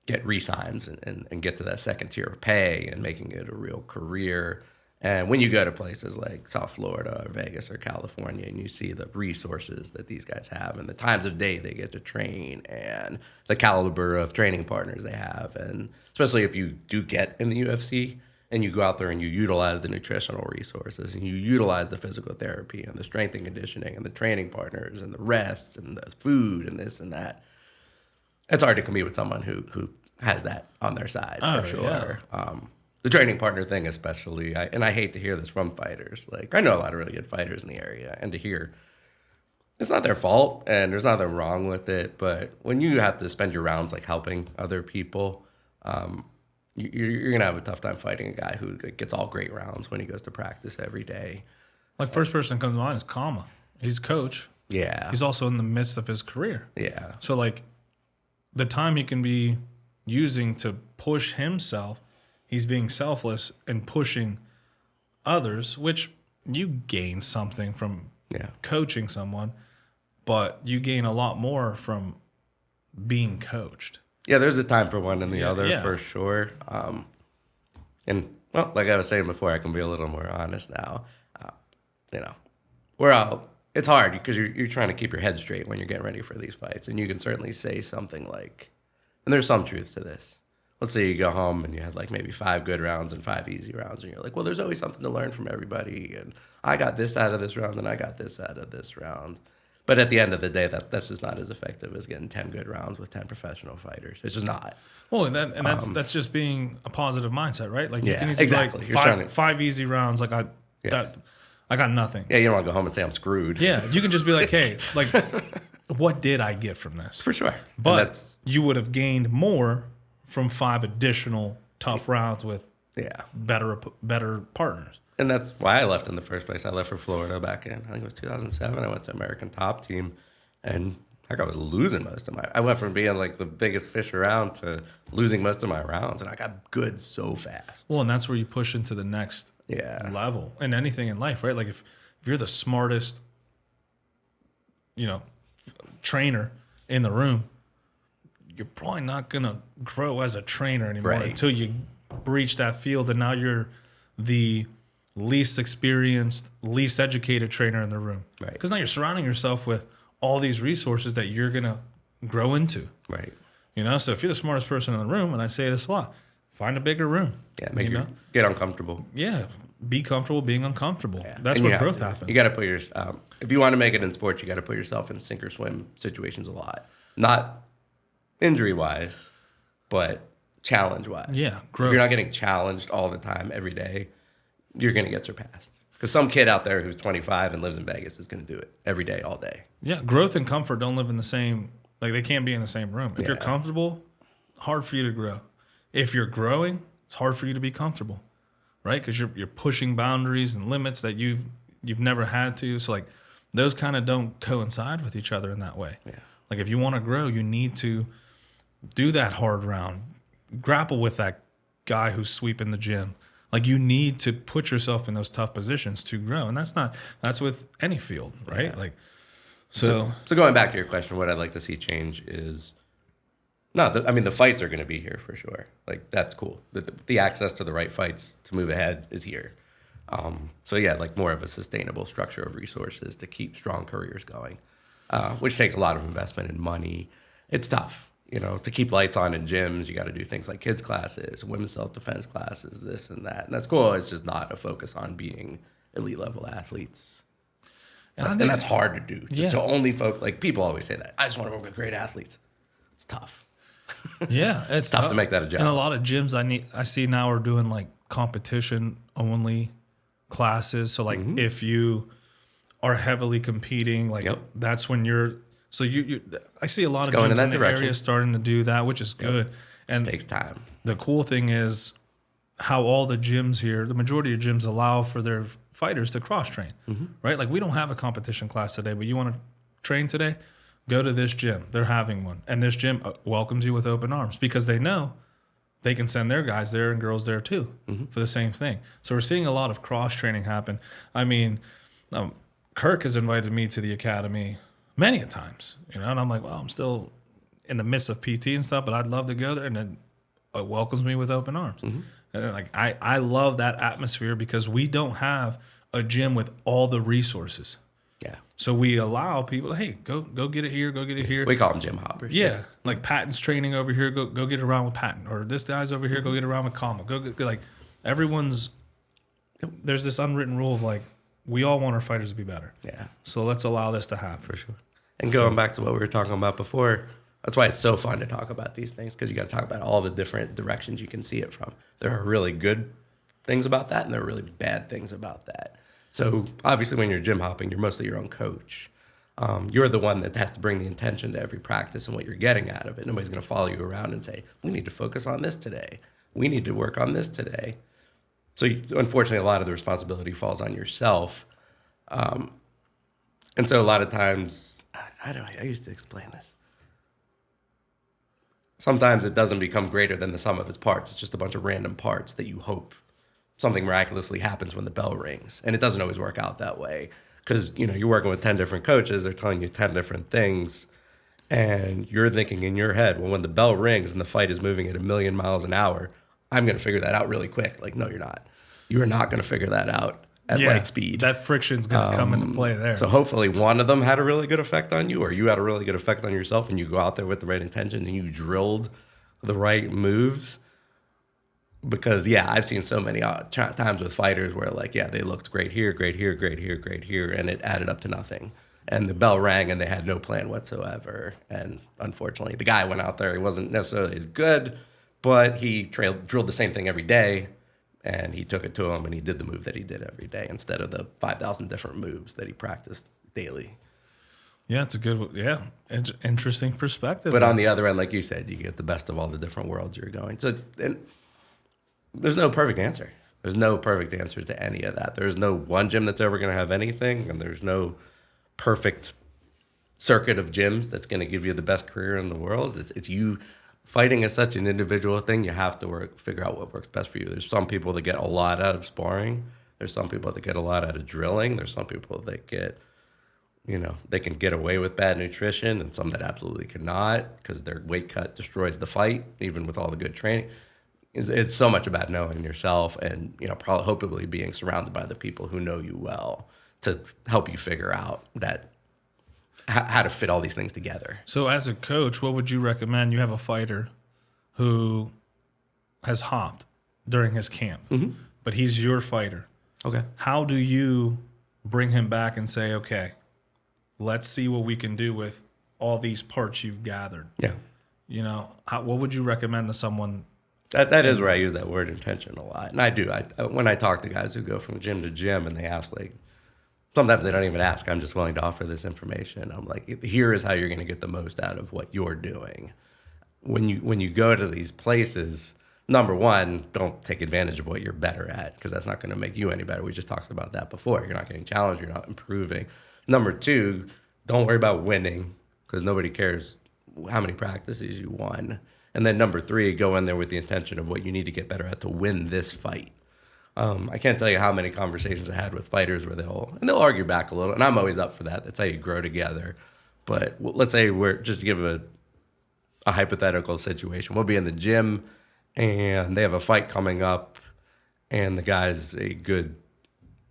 get re-signs and get to that second tier of pay and making it a real career. And when you go to places like South Florida or Vegas or California and you see the resources that these guys have and the times of day they get to train and the caliber of training partners they have, and especially if you do get in the UFC and you go out there and you utilize the nutritional resources and you utilize the physical therapy and the strength and conditioning and the training partners and the rest and the food and this and that, it's hard to compete with someone who has that on their side, for sure. Yeah. The training partner thing especially, and I hate to hear this from fighters. Like, I know a lot of really good fighters in the area, and to hear it's not their fault and there's nothing wrong with it, but when you have to spend your rounds like helping other people, you're going to have a tough time fighting a guy who gets all great rounds when he goes to practice every day. Like, first person that comes to mind is Kama. He's a coach. Yeah. He's also in the midst of his career. Yeah. So, like, the time he can be using to push himself, he's being selfless and pushing others, which you gain something from coaching someone, but you gain a lot more from being coached. Yeah, there's a time for one and the other, for sure. And, well, like I was saying before, I can be a little more honest now. It's hard because you're trying to keep your head straight when you're getting ready for these fights. And you can certainly say something like, and there's some truth to this. Let's say you go home and you had like maybe 5 good rounds and 5 easy rounds, and you're like, well, there's always something to learn from everybody, and I got this out of this round and I got this out of this round. But at the end of the day, that's just not as effective as getting 10 good rounds with 10 professional fighters. It's just not. Well, that's just being a positive mindset, right? Like, exactly. Like 5 easy rounds, like I got nothing. Yeah, you don't want to go home and say I'm screwed. Yeah, you can just be like, hey, like, what did I get from this? For sure. But you would have gained more from 5 additional tough rounds with better partners. And that's why I left in the first place. I left for Florida back in, I think it was 2007. I went to American Top Team, and I was losing most of my... I went from being like the biggest fish around to losing most of my rounds, and I got good so fast. Well, and that's where you push into the next level in anything in life, right? Like if you're the smartest, trainer in the room, you're probably not going to grow as a trainer anymore until you breach that field, and now you're the least experienced, least educated trainer in the room. Right. Because now you're surrounding yourself with all these resources that you're going to grow into. Right. So if you're the smartest person in the room, and I say this a lot, find a bigger room. Yeah, get uncomfortable. Yeah, be comfortable being uncomfortable. Yeah. That's where growth happens. You got to put if you want to make it in sports, you got to put yourself in sink or swim situations a lot. Not injury-wise, but challenge-wise. Yeah, growth. If you're not getting challenged all the time, every day, you're going to get surpassed. Because some kid out there who's 25 and lives in Vegas is going to do it every day, all day. Yeah, growth and comfort don't live in the same, like they can't be in the same room. If you're comfortable, hard for you to grow. If you're growing, it's hard for you to be comfortable, right? Because you're pushing boundaries and limits that you've never had to. So like those kind of don't coincide with each other in that way. Yeah. Like if you want to grow, you need to do that hard round, grapple with that guy who's sweeping the gym. Like you need to put yourself in those tough positions to grow. And that's with any field, right? Yeah. Like So going back to your question, what I'd like to see change is the fights are going to be here for sure. Like, that's cool. The access to the right fights to move ahead is here. So yeah, like more of a sustainable structure of resources to keep strong careers going, which takes a lot of investment in money. It's tough, to keep lights on in gyms. You got to do things like kids classes, women's self-defense classes, this and that. And that's cool. It's just not a focus on being elite level athletes. And that's hard to do. To only focus, like people always say that. I just want to work with great athletes. It's tough. Yeah, it's tough to make that a job. And a lot of gyms I see now are doing like competition only classes. So like if you are heavily competing, like that's when you're. So you I see a lot of gyms in the area starting to do that, which is good. And it takes time. The cool thing is how all the gyms here, the majority of gyms allow for their fighters to cross train, right? Like we don't have a competition class today, but you want to train today, go to this gym. They're having one. And this gym welcomes you with open arms because they know they can send their guys there and girls there too for the same thing. So we're seeing a lot of cross training happen. I mean, Kirk has invited me to the academy many a times, and I'm like, well, I'm still in the midst of PT and stuff, but I'd love to go there. And then it welcomes me with open arms. And like, I love that atmosphere because we don't have a gym with all the resources. Yeah. So we allow people, hey, go get it here, go get it here. We call them gym hoppers. Yeah. Like Patton's training over here, go get around with Patton. Or this guy's over here, go get around with Kama. Like everyone's, there's this unwritten rule of like, we all want our fighters to be better. Yeah. So let's allow this to happen. For sure. And going back to what we were talking about before, that's why it's so fun to talk about these things, because you got to talk about all the different directions you can see it from. There are really good things about that, and there are really bad things about that. So obviously when you're gym hopping, you're mostly your own coach. You're the one that has to bring the intention to every practice and what you're getting out of it. Nobody's going to follow you around and say, we need to focus on this today. We need to work on this today. So unfortunately, a lot of the responsibility falls on yourself. And so a lot of times, I used to explain this. Sometimes it doesn't become greater than the sum of its parts. It's just a bunch of random parts that you hope something miraculously happens when the bell rings. And it doesn't always work out that way because, you're working with 10 different coaches. They're telling you 10 different things. And you're thinking in your head, well, when the bell rings and the fight is moving at 1,000,000 miles an hour, I'm going to figure that out really quick. Like, no, you're not. You are not going to figure that out at light speed. That friction's going to come into play there. So hopefully one of them had a really good effect on you, or you had a really good effect on yourself, and you go out there with the right intentions and you drilled the right moves. Because, I've seen so many times with fighters where, like, they looked great here, great here, great here, great here, and it added up to nothing. And the bell rang and they had no plan whatsoever. And unfortunately, the guy went out there. He wasn't necessarily as good, but he drilled the same thing every day. And he took it to him and he did the move that he did every day instead of the 5,000 different moves that he practiced daily. Yeah, it's a good, interesting perspective. But on the other end, like you said, you get the best of all the different worlds you're going. So there's no perfect answer. There's no perfect answer to any of that. There's no one gym that's ever going to have anything, and there's no perfect circuit of gyms that's going to give you the best career in the world. It's you. Fighting is such an individual thing. You have to figure out what works best for you. There's some people that get a lot out of sparring. There's some people that get a lot out of drilling. There's some people that get, they can get away with bad nutrition, and some that absolutely cannot because their weight cut destroys the fight, even with all the good training. It's so much about knowing yourself and, probably hopefully being surrounded by the people who know you well to help you figure out that how to fit all these things together. So as a coach, what would you recommend? You have a fighter who has hopped during his camp, but he's your fighter. Okay. How do you bring him back and say, okay, let's see what we can do with all these parts you've gathered? Yeah. What would you recommend to someone? That is where I use that word intention a lot. And I do. When I talk to guys who go from gym to gym and they ask, like, sometimes they don't even ask. I'm just willing to offer this information. I'm like, here is how you're going to get the most out of what you're doing. When you go to these places, number one, don't take advantage of what you're better at because that's not going to make you any better. We just talked about that before. You're not getting challenged. You're not improving. Number two, don't worry about winning because nobody cares how many practices you won. And then number three, go in there with the intention of what you need to get better at to win this fight. I can't tell you how many conversations I had with fighters where they'll argue back a little, and I'm always up for that. That's how you grow together. But let's say we're just to give a hypothetical situation. We'll be in the gym, and they have a fight coming up, and the guy's a good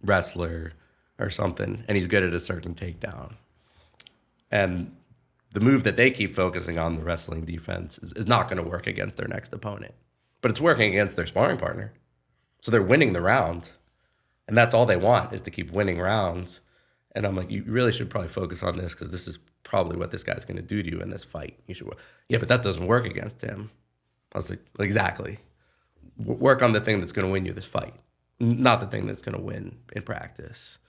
wrestler or something, and he's good at a certain takedown. And the move that they keep focusing on, the wrestling defense, is not going to work against their next opponent. But it's working against their sparring partner. So they're winning the round, and that's all they want is to keep winning rounds. And I'm like, you really should probably focus on this because this is probably what this guy's going to do to you in this fight. You should, yeah, but that doesn't work against him. I was like, exactly. Work on the thing that's going to win you this fight, not the thing that's going to win in practice.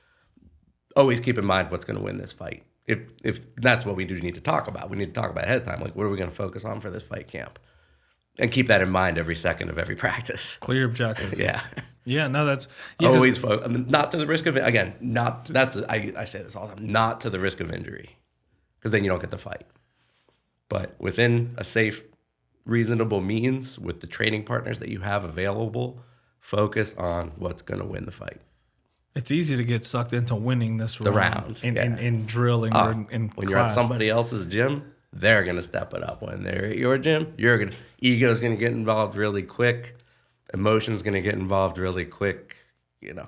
Always keep in mind what's going to win this fight. If that's what we do need to talk about, we need to talk about ahead of time. Like, what are we going to focus on for this fight camp? And keep that in mind every second of every practice. Clear objective. Yeah. Yeah, no, that's... Yeah, always not to the risk of... Again, I say this all the time, not to the risk of injury. Because then you don't get the fight. But within a safe, reasonable means, with the training partners that you have available, focus on what's going to win the fight. It's easy to get sucked into winning this round. In drilling or in when class. you're at somebody else's gym, they're going to step it up. When they're at your gym, ego's going to get involved really quick. Emotion's going to get involved really quick.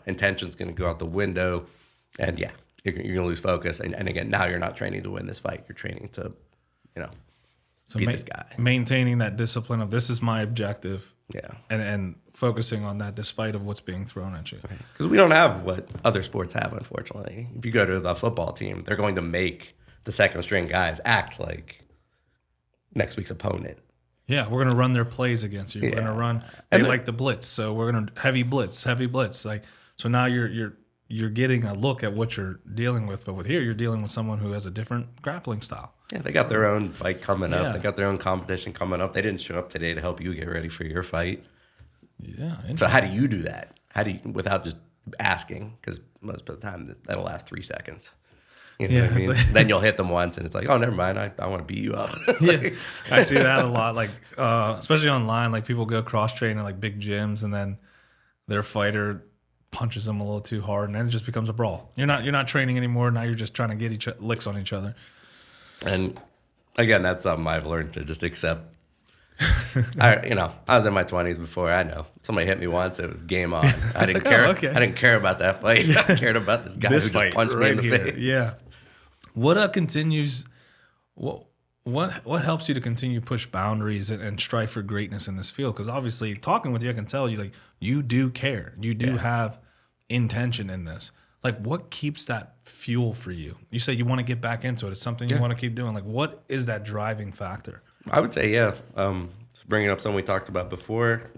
Intention's going to go out the window. And yeah, you're going to lose focus. And again, now you're not training to win this fight. You're training to, beat this guy. Maintaining that discipline of this is my objective. Yeah. And focusing on that despite of what's being thrown at you. Because we don't have what other sports have, unfortunately. If you go to the football team, they're going to make the second string guys act like next week's opponent. Yeah, we're gonna run their plays against you. We're gonna run. They like the blitz, so we're gonna heavy blitz. Like, so now you're getting a look at what you're dealing with. But with here, you're dealing with someone who has a different grappling style. Yeah, they got their own fight coming up. They got their own competition coming up. They didn't show up today to help you get ready for your fight. Yeah. So how do you do that? How do you, without just asking? Because most of the time that'll last 3 seconds. You know what I mean? Like, then you'll hit them once, and it's like, oh, never mind. I want to beat you up. Yeah, I see that a lot. Like, especially online, like people go cross train in like big gyms, and then their fighter punches them a little too hard, and then it just becomes a brawl. You're not training anymore. Now you're just trying to get licks on each other. And again, that's something I've learned to just accept. I was in my 20s before. I know somebody hit me once, it was game on. I didn't care. I didn't care about that fight. I cared about this guy who just punched me in the face. Yeah. What continues? What helps you to continue to push boundaries and strive for greatness in this field? Because obviously, talking with you, I can tell you do care. You do have intention in this. Like, what keeps that fuel for you? You say you want to get back into it. It's something you want to keep doing. Like, what is that driving factor? I would say, just bringing up something we talked about before,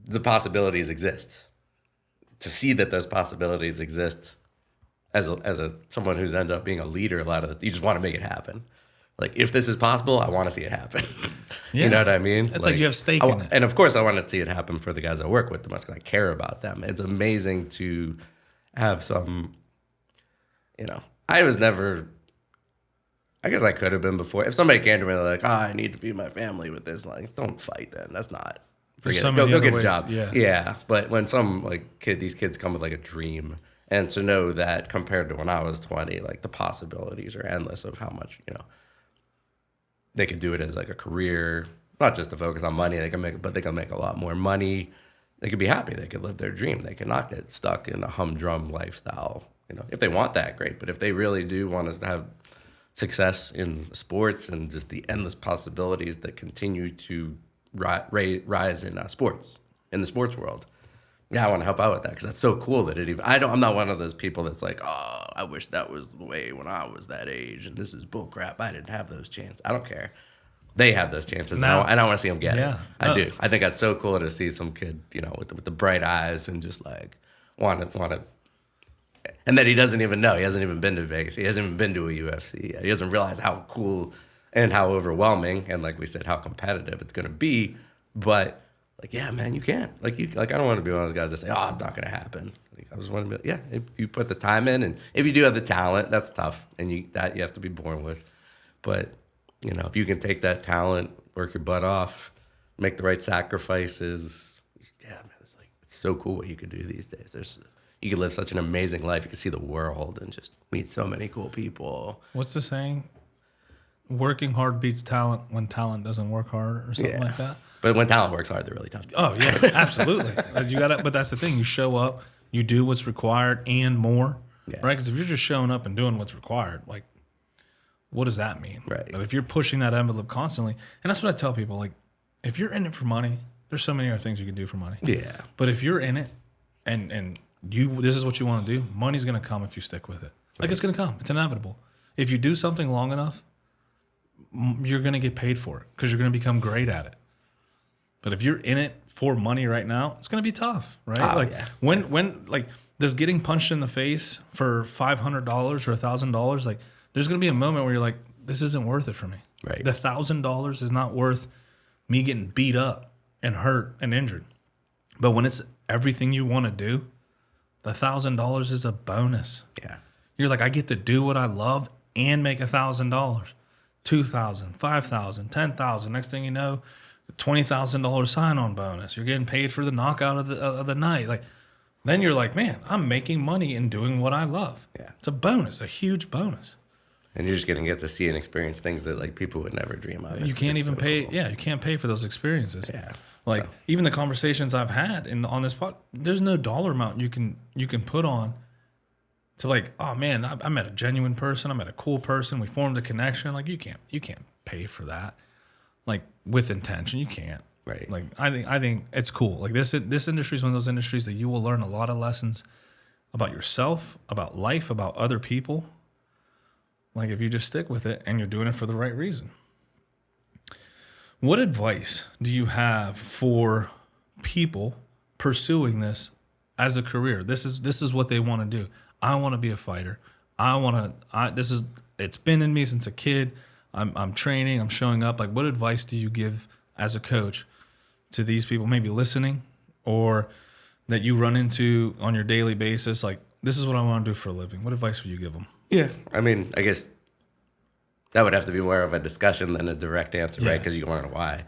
the possibilities exist. To see that those possibilities exist as someone who's ended up being a leader, you just want to make it happen. Like, if this is possible, I want to see it happen. Yeah. You know what I mean? It's like you have stake in it. And of course, I want to see it happen for the guys I work with the most because I care about them. It's amazing to have some, I was never, I guess I could have been before. If somebody came to me like, I need to feed my family with this, like, don't fight then. That's not, forget it. Go get a job. Yeah. But when these kids come with like a dream, and to know that compared to when I was 20, like the possibilities are endless of how much, they could do it as like a career, not just to focus on money. They can make a lot more money. They could be happy. They could live their dream. They could not get stuck in a humdrum lifestyle. If they want that, great. But if they really do want us to have success in sports and just the endless possibilities that continue to rise in sports, in the sports world, I want to help out with that because that's so cool that I'm not one of those people that's like, oh, I wish that was the way when I was that age and this is bull crap. I didn't have those chances. I don't care. They have those chances, and I want to see them get it. I do. I think that's so cool to see some kid, with the bright eyes and just like want to, and that he doesn't even know. He hasn't even been to Vegas. He hasn't even been to a UFC yet. He doesn't realize how cool and how overwhelming and, like we said, how competitive it's going to be. But like, yeah, man, you can. I don't want to be one of those guys that say, oh, it's not going to happen. I just want to be like, if you put the time in, and if you do have the talent, that's tough, and you have to be born with. But, if you can take that talent, work your butt off, make the right sacrifices, yeah, man, it's it's so cool what you could do these days. You could live such an amazing life. You could see the world and just meet so many cool people. What's the saying? Working hard beats talent when talent doesn't work hard, or something like that. But when talent works hard, they're really tough. Oh yeah, absolutely. But that's the thing. You show up, you do what's required and more, right? Because if you're just showing up and doing what's required, like, what does that mean? Right. But if you're pushing that envelope constantly, and that's what I tell people, like, if you're in it for money, there's so many other things you can do for money. Yeah. But if you're in it, and this is what you want to do, money's going to come if you stick with it. Like, it's going to come. It's inevitable. If you do something long enough, you're going to get paid for it because you're going to become great at it. But if you're in it for money right now, it's going to be tough, right? When does getting punched in the face for $500 or $1,000, like, there's going to be a moment where you're like, this isn't worth it for me. Right. The $1,000 is not worth me getting beat up and hurt and injured. But when it's everything you want to do, the $1,000 is a bonus. Yeah. You're like, I get to do what I love and make $1,000, $2,000, $5,000, $10,000. Next thing you know, $20,000 sign-on bonus. You're getting paid for the knockout of the night. Like, then you're like, man, I'm making money and doing what I love. Yeah. It's a bonus, a huge bonus. And you're just going to get to see and experience things that, like, people would never dream of. You can't even so pay. cool. Yeah, you can't pay for those experiences. Yeah. Like, even the conversations I've had on this pod, there's no dollar amount you can put on to, like, oh man, I met a genuine person, I met a cool person, we formed a connection. Like, you can't pay for that. Like, with intention, you can't. Right. Like, I think it's cool. Like, this industry is one of those industries that you will learn a lot of lessons about yourself, about life, about other people. Like, if you just stick with it and you're doing it for the right reason. What advice do you have for people pursuing this as a career? This is what they want to do. I want to be a fighter. It's been in me since a kid. I'm training, I'm showing up. Like, what advice do you give as a coach to these people, maybe listening, or that you run into on your daily basis? Like, this is what I want to do for a living. What advice would you give them? Yeah. I mean, I guess that would have to be more of a discussion than a direct answer, right? Because you want to know why.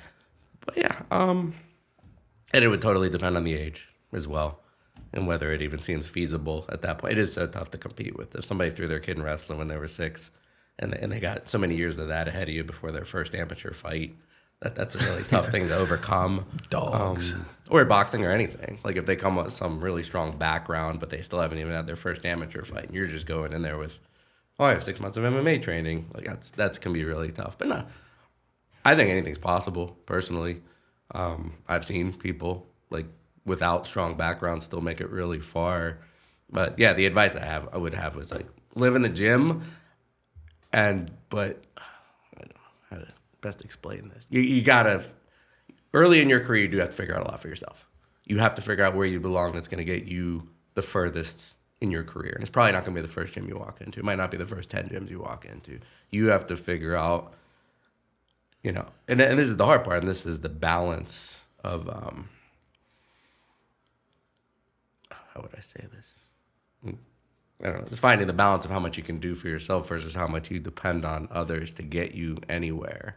But yeah, and it would totally depend on the age as well and whether it even seems feasible at that point. It is so tough to compete with. If somebody threw their kid in wrestling when they were 6 and they got so many years of that ahead of you before their first amateur fight, that's a really tough thing to overcome. Dogs. Or boxing or anything. Like, if they come with some really strong background, but they still haven't even had their first amateur fight, and you're just going in there with, oh, I have 6 months of MMA training. Like, that's can be really tough. But no, I think anything's possible, personally. I've seen people, like, without strong backgrounds still make it really far. But yeah, the advice I would have was, like, live in the gym, but I don't know how to best explain this. You gotta, early in your career, you do have to figure out a lot for yourself. You have to figure out where you belong that's going to get you the furthest in your career. And it's probably not going to be the first gym you walk into. It might not be the first 10 gyms you walk into. You have to figure out, and this is the hard part, and this is the balance of, how would I say this? I don't know. It's finding the balance of how much you can do for yourself versus how much you depend on others to get you anywhere.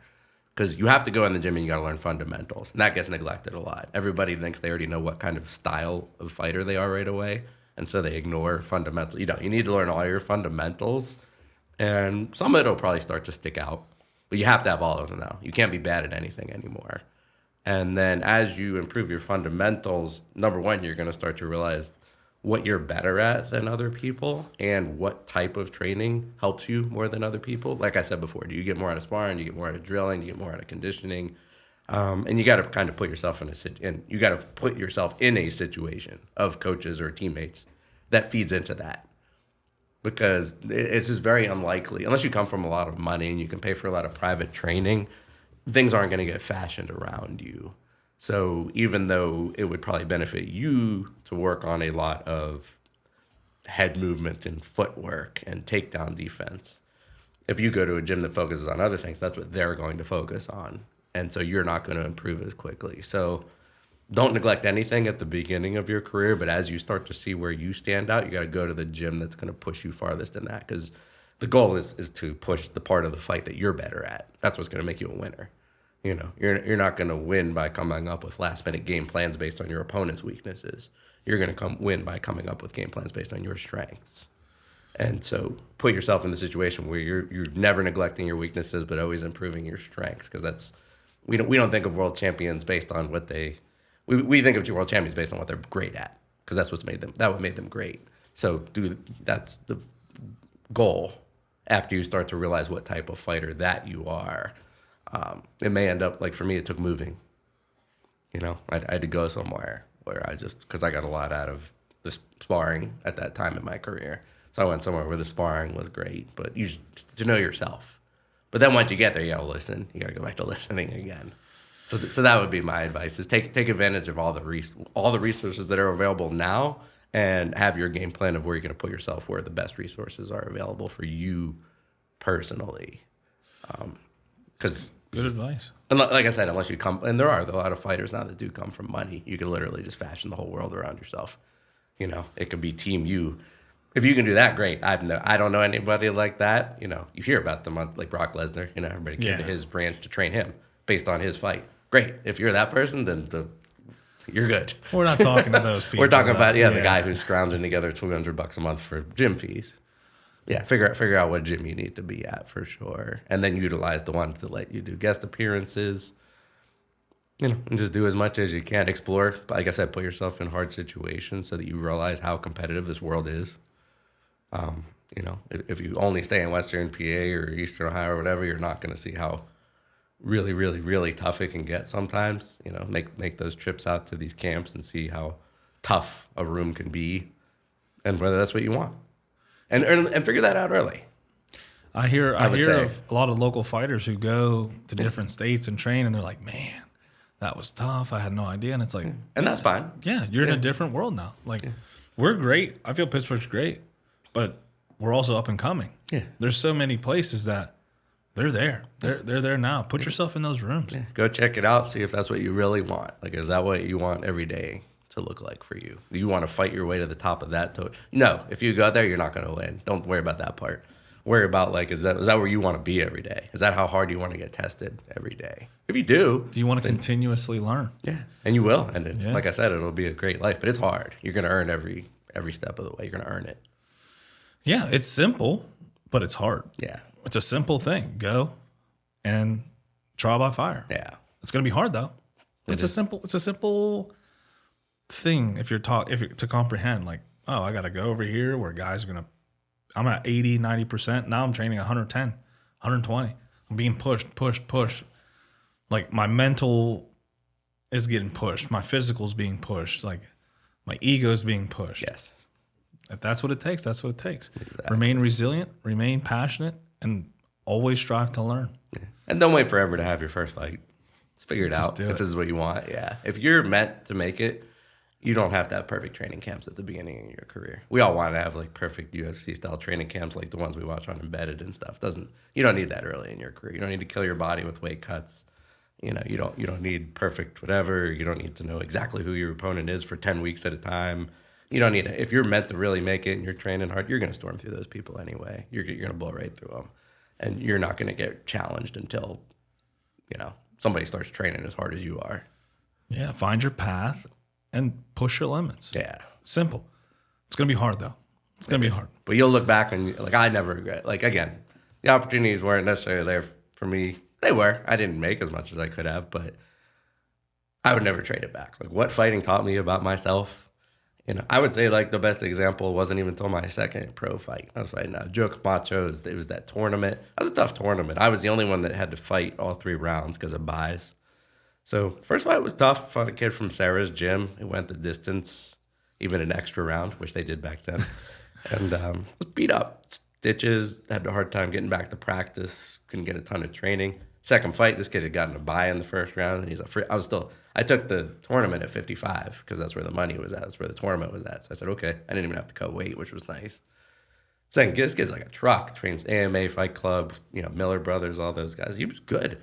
Because you have to go in the gym and you got to learn fundamentals. And that gets neglected a lot. Everybody thinks they already know what kind of style of fighter they are right away. And so they ignore fundamentals. You don't. You need to learn all your fundamentals. And some of it will probably start to stick out. But you have to have all of them now. You can't be bad at anything anymore. And then as you improve your fundamentals, number one, you're going to start to realize what you're better at than other people and what type of training helps you more than other people. Like I said before, do you get more out of sparring? Do you get more out of drilling? Do you get more out of conditioning? And you got to kind of put yourself in a situation of coaches or teammates that feeds into that. Because it's just very unlikely, unless you come from a lot of money and you can pay for a lot of private training, things aren't going to get fashioned around you. So even though it would probably benefit you to work on a lot of head movement and footwork and takedown defense, if you go to a gym that focuses on other things, that's what they're going to focus on. And so you're not going to improve as quickly. So don't neglect anything at the beginning of your career, but as you start to see where you stand out, you got to go to the gym that's going to push you farthest in that, because the goal is to push the part of the fight that you're better at. That's what's going to make you a winner. You know, you're not going to win by coming up with last minute game plans based on your opponent's weaknesses. You're going to win by coming up with game plans based on your strengths. And so put yourself in the situation where you're never neglecting your weaknesses, but always improving your strengths. Because we don't think of world champions based on what we think of world champions based on what they're great at, because that's what made them great. So that's the goal. After you start to realize what type of fighter that you are, it may end up, like for me, it took moving. You know, I had to go somewhere where because I got a lot out of the sparring at that time in my career. So I went somewhere where the sparring was great, but to know yourself. But then once you get there, you gotta listen. You gotta go back to listening again. So that would be my advice: is take advantage of all the resources that are available now, and have your game plan of where you're gonna put yourself where the best resources are available for you personally. Because good advice. And like I said, unless you come, and there are a lot of fighters now that do come from money. You can literally just fashion the whole world around yourself. You know, it could be Team You. If you can do that, great. I don't know anybody like that. You know, you hear about them on, like Brock Lesnar. You know, everybody came to his ranch to train him based on his fight. Great. If you're that person, then you're good. We're not talking to those people. We're talking about the guy who's scrounging together $200 a month for gym fees. Yeah, figure out what gym you need to be at for sure, and then utilize the ones that let you do guest appearances. You know, and just do as much as you can. Explore, like I said, put yourself in hard situations so that you realize how competitive this world is. You know, if you only stay in Western PA or Eastern Ohio or whatever, you're not going to see how really, really, really tough it can get sometimes. You know, make those trips out to these camps and see how tough a room can be, and whether that's what you want. And figure that out early. I hear of a lot of local fighters who go to different states and train, and they're like, "Man, that was tough. I had no idea." And it's like, and that's fine. Yeah, you're in a different world now. Like, we're great. I feel Pittsburgh's great, but we're also up and coming. Yeah, there's so many places that they're there. They're there now. Put yourself in those rooms. Yeah. Go check it out. See if that's what you really want. Like, is that what you want every day to look like for you? Do you want to fight your way to the top of that? No, if you go there, you're not going to win. Don't worry about that part. Worry about, like, is that where you want to be every day? Is that how hard you want to get tested every day? If you do you want to continuously learn? Yeah, and you will. And it's like I said, it'll be a great life, but it's hard. You're going to earn every step of the way. You're going to earn it. Yeah, it's simple, but it's hard. Yeah, it's a simple thing. Go and trial by fire. Yeah, it's going to be hard though. It's a simple thing if you're to comprehend. Like, oh, I got to go over here where guys are gonna. I'm at 80, 90%. Now I'm training 110, 120. I'm being pushed. Like, my mental is getting pushed. My physical's being pushed. Like, my ego's being pushed. Yes. If that's what it takes, that's what it takes. Exactly. Remain resilient, remain passionate, and always strive to learn. Yeah. And don't wait forever to have your first fight. Figure it out if this is what you want. Yeah. If you're meant to make it, you don't have to have perfect training camps at the beginning of your career. We all want to have, like, perfect UFC style training camps like the ones we watch on Embedded and stuff. You don't need that early in your career. You don't need to kill your body with weight cuts. You know, you don't need perfect whatever. You don't need to know exactly who your opponent is for 10 weeks at a time. You don't need it. If you're meant to really make it and you're training hard, you're going to storm through those people anyway. You're going to blow right through them. And you're not going to get challenged until, you know, somebody starts training as hard as you are. Yeah, find your path and push your limits. Yeah. Simple. It's going to be hard, though. It's going to be hard. But you'll look back and, like, I never regret. Like, again, the opportunities weren't necessarily there for me. They were. I didn't make as much as I could have, but I would never trade it back. Like, what fighting taught me about myself, you know, I would say, like, the best example wasn't even until my second pro fight. I was fighting Joe Camacho. It was that tournament. That was a tough tournament. I was the only one that had to fight all 3 rounds because of buys. So first fight was tough. Fought a kid from Sarah's gym who went the distance, even an extra round, which they did back then. And was beat up. Stitches, had a hard time getting back to practice, couldn't get a ton of training. Second fight, this kid had gotten a bye in the first round, and he's like, I took the tournament at 55 because that's where the money was at. That's where the tournament was at. So I said, okay. I didn't even have to cut weight, which was nice. Second, this kid's like a truck, trains AMA, Fight Club, you know, Miller Brothers, all those guys. He was good.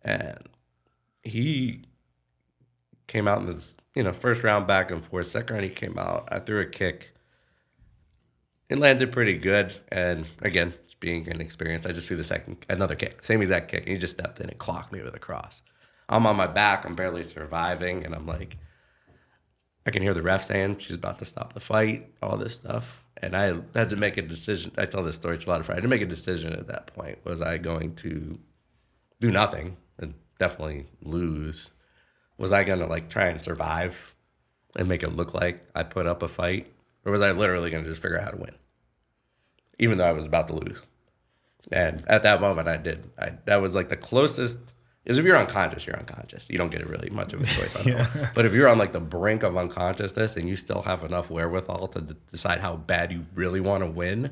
And he came out in this, you know, first round back and forth. Second round, he came out. I threw a kick. It landed pretty good. And again, just being inexperienced, I just threw another kick, same exact kick. And he just stepped in and clocked me with a cross. I'm on my back, I'm barely surviving, and I'm like, I can hear the ref saying she's about to stop the fight, all this stuff. And I had to make a decision. I tell this story to a lot of friends. I had to make a decision at that point. Was I going to do nothing and definitely lose? Was I going to like try and survive and make it look like I put up a fight? Or was I literally going to just figure out how to win? Even though I was about to lose. And at that moment I did. That was like the closest. Because if you're unconscious, you're unconscious. You don't get really much of a choice on that. But if you're on like the brink of unconsciousness and you still have enough wherewithal to decide how bad you really want to win,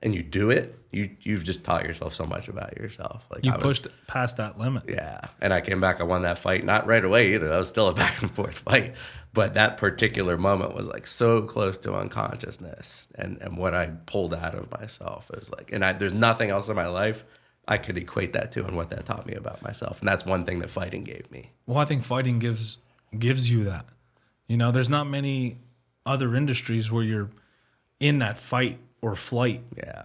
and you do it, you've just taught yourself so much about yourself. Like You pushed past that limit. Yeah. And I came back, I won that fight. Not right away either. That was still a back and forth fight. But that particular moment was like so close to unconsciousness. And what I pulled out of myself is like, and there's nothing else in my life I could equate that to and what that taught me about myself. And that's one thing that fighting gave me. Well, I think fighting gives you that. You know, there's not many other industries where you're in that fight or flight. Yeah.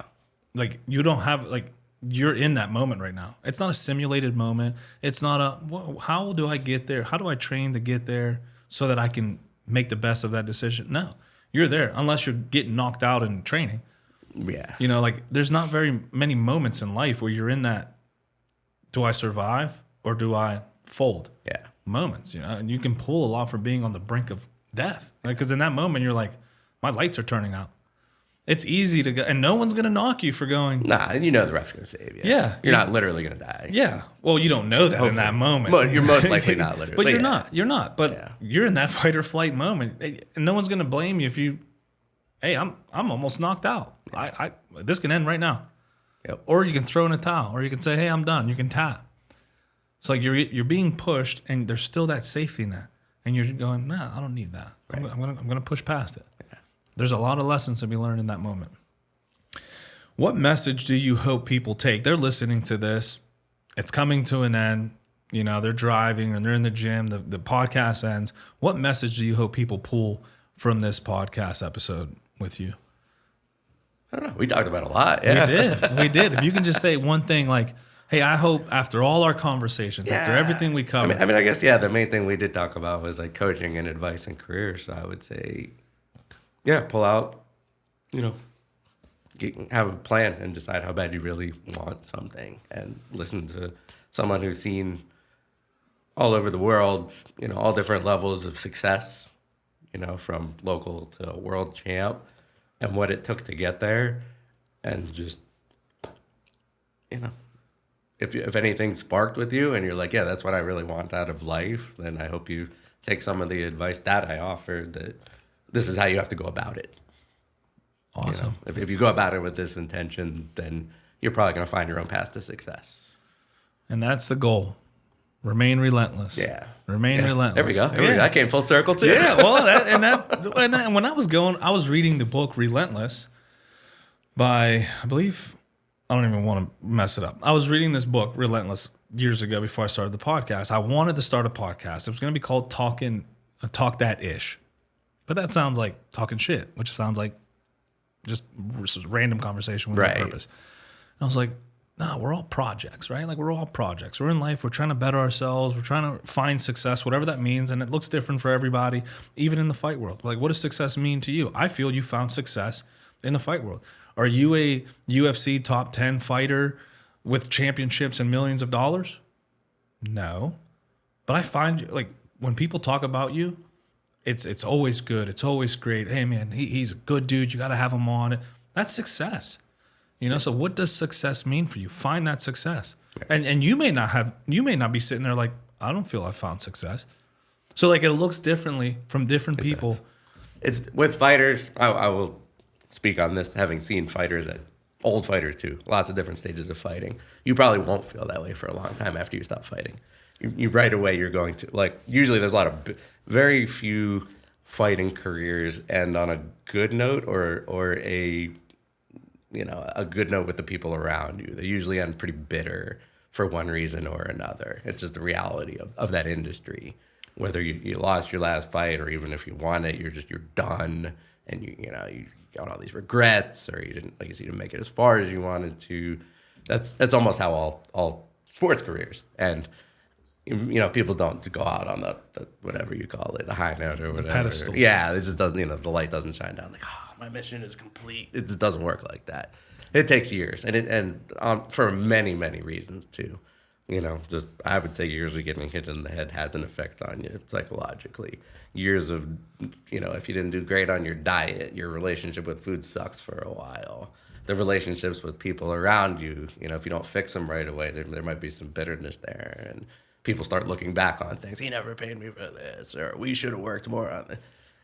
Like you don't have like you're in that moment right now. It's not a simulated moment. It's not how do I get there? How do I train to get there so that I can make the best of that decision? No. You're there unless you're getting knocked out in training. Yeah. You know, like there's not very many moments in life where you're in that, do I survive or do I fold? Yeah. Moments, you know, and you can pull a lot from being on the brink of death. Because in that moment, you're like, my lights are turning out. It's easy to go, and no one's going to knock you for going. Nah, and you know the ref's going to save you. Yeah. You're not literally going to die. Yeah. Well, you don't know that in that moment. But you're most likely not literally. But you're not. You're not. But you're in that fight or flight moment. And no one's going to blame you if you, hey, I'm almost knocked out. Yeah. This can end right now. Yep. Or you can throw in a towel. Or you can say, hey, I'm done. You can tap. It's like you're being pushed, and there's still that safety net. And you're going, nah, I don't need that. Right. I'm gonna push past it. Yeah. There's a lot of lessons to be learned in that moment. What message do you hope people take? They're listening to this. It's coming to an end. You know, they're driving and they're in the gym. The podcast ends. What message do you hope people pull from this podcast episode with you? I don't know. We talked about a lot. Yeah. We did. If you can just say one thing like, hey, I hope after all our conversations, after everything we covered. I mean, I guess, the main thing we did talk about was like coaching and advice and career. So I would say, pull out, have a plan and decide how bad you really want something, and listen to someone who's seen all over the world, all different levels of success, from local to world champ, and what it took to get there. And just, if anything sparked with you and you're like, that's what I really want out of life, then I hope you take some of the advice that I offered, that this is how you have to go about it. Awesome. If you go about it with this intention, then you're probably going to find your own path to success. And that's the goal. Remain relentless. Yeah. Remain relentless. There we go. That came full circle too. Yeah. Well, and when I was reading the book Relentless by, I believe, I don't even want to mess it up. I was reading this book, Relentless, years ago before I started the podcast. I wanted to start a podcast. It was going to be called Talk That-ish. But that sounds like talking shit, which sounds like just random conversation with no purpose. And I was like, no, we're all projects, right? Like we're all projects. We're in life. We're trying to better ourselves. We're trying to find success, whatever that means. And it looks different for everybody, even in the fight world. Like, what does success mean to you? I feel you found success in the fight world. Are you a UFC top 10 fighter with championships and millions of dollars? No. But I find, like, when people talk about you, it's always good. It's always great. Hey, man, he's a good dude. You got to have him on. That's success. So what does success mean for you? Find that success. And you may not be sitting there like, I don't feel I found success. So, like, it looks differently from different people. It's with fighters. I will speak on this, having seen fighters old fighters too, lots of different stages of fighting. You probably won't feel that way for a long time after you stop fighting. You right away, you're going to, like, usually there's a lot of very few fighting careers end on a good note or a good note with the people around you. They usually end pretty bitter for one reason or another. It's just the reality of that industry. Whether you lost your last fight or even if you won it, you're done, and you got all these regrets, or you didn't make it as far as you wanted to. That's almost how all sports careers end. people don't go out on the whatever you call it, the high note or whatever. Pedestal. Yeah, it just doesn't, the light doesn't shine down. Like, oh, my mission is complete. It just doesn't work like that. It takes years, and for many, many reasons too. Just I would say years of getting hit in the head has an effect on you psychologically. Years of, if you didn't do great on your diet, your relationship with food sucks for a while. The relationships with people around you, if you don't fix them right away, there might be some bitterness there, and people start looking back on things. He never paid me for this, or we should have worked more on it,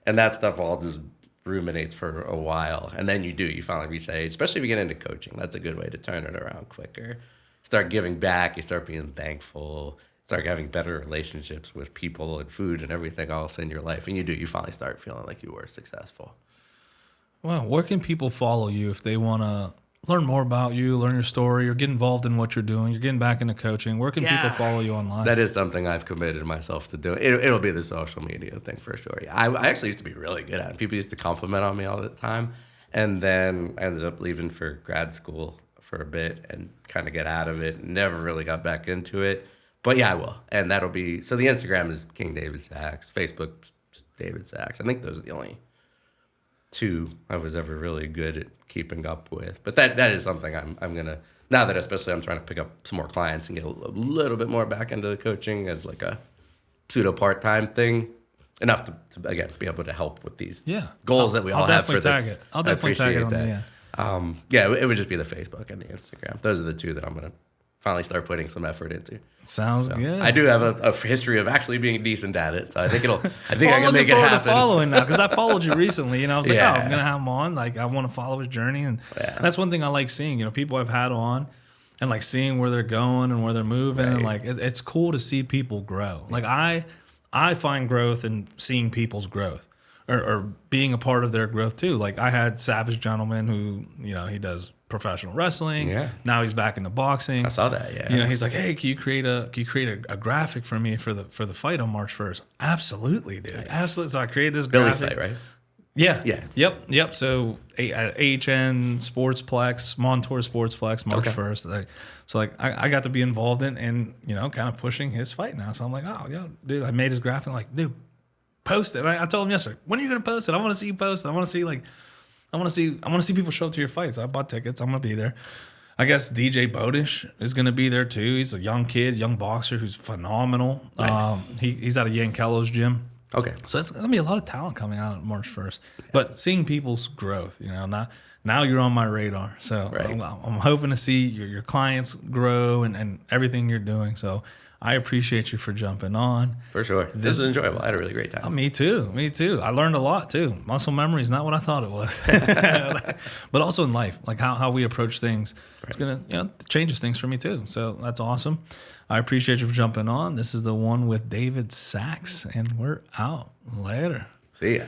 and that stuff all just ruminates for a while, and then you finally reach that age, especially if you get into coaching. That's a good way to turn it around quicker. Start giving back, you start being thankful, start having better relationships with people and food and everything else in your life, and you finally start feeling like you were successful. Well, where can people follow you if they want to learn more about you, learn your story, or get involved in what you're doing? You're getting back into coaching. Where can people follow you online? That is something I've committed myself to doing. It'll be the social media thing for sure. I actually used to be really good at it. People used to compliment on me all the time. And then I ended up leaving for grad school for a bit and kind of get out of it. Never really got back into it. But yeah, I will. And that'll be, so the Instagram is King David Sachs. Facebook, David Sachs. I think those are the only two I was ever really good at keeping up with. But that is something I'm going to, now that especially I'm trying to pick up some more clients and get a little bit more back into the coaching as like a pseudo part-time thing, enough to again, be able to help with these goals that we all have for this. I'll definitely tag it on that. It would just be the Facebook and the Instagram. Those are the two that I'm going to finally start putting some effort into. Sounds good. I do have a history of actually being decent at it, so I think I can make it happen. I'm looking forward to following now because I followed you recently, and I was like, I'm gonna have him on. Like, I want to follow his journey, and that's one thing I like seeing. People I've had on, and like seeing where they're going and where they're moving, and like it's cool to see people grow. Like I find growth in seeing people's growth. Or being a part of their growth too. Like I had Savage Gentleman who, he does professional wrestling. Yeah. Now he's back into boxing. I saw that. Yeah. He's like, hey, can you create a graphic for me for the fight on March 1st? Absolutely, dude. Nice. Absolutely. So I created this Billy's graphic. fight, right? Yeah. Yeah. Yep. So AHN Sportsplex, Montour Sportsplex, March 1st. So I got to be involved in and kind of pushing his fight now. So I'm like, oh yeah, dude. I made his graphic. I'm like, dude, post it. I told him yesterday, when are you gonna post it? I want to see you post it. I want to see people show up to your fights. I bought tickets. I'm gonna be there. I guess DJ Bodish is gonna be there too. He's a young kid, young boxer who's phenomenal. Nice. He's out of Yankello's gym. Okay. So it's gonna be a lot of talent coming out on March 1st. Yeah. But seeing people's growth, now you're on my radar. So I'm hoping to see your clients grow and everything you're doing. So I appreciate you for jumping on. For sure. This is enjoyable. I had a really great time. Me too. I learned a lot too. Muscle memory is not what I thought it was. But also in life, like how we approach things. Right. It's going to, changes things for me too. So that's awesome. I appreciate you for jumping on. This is the one with David Sachs, and we're out. Later. See ya.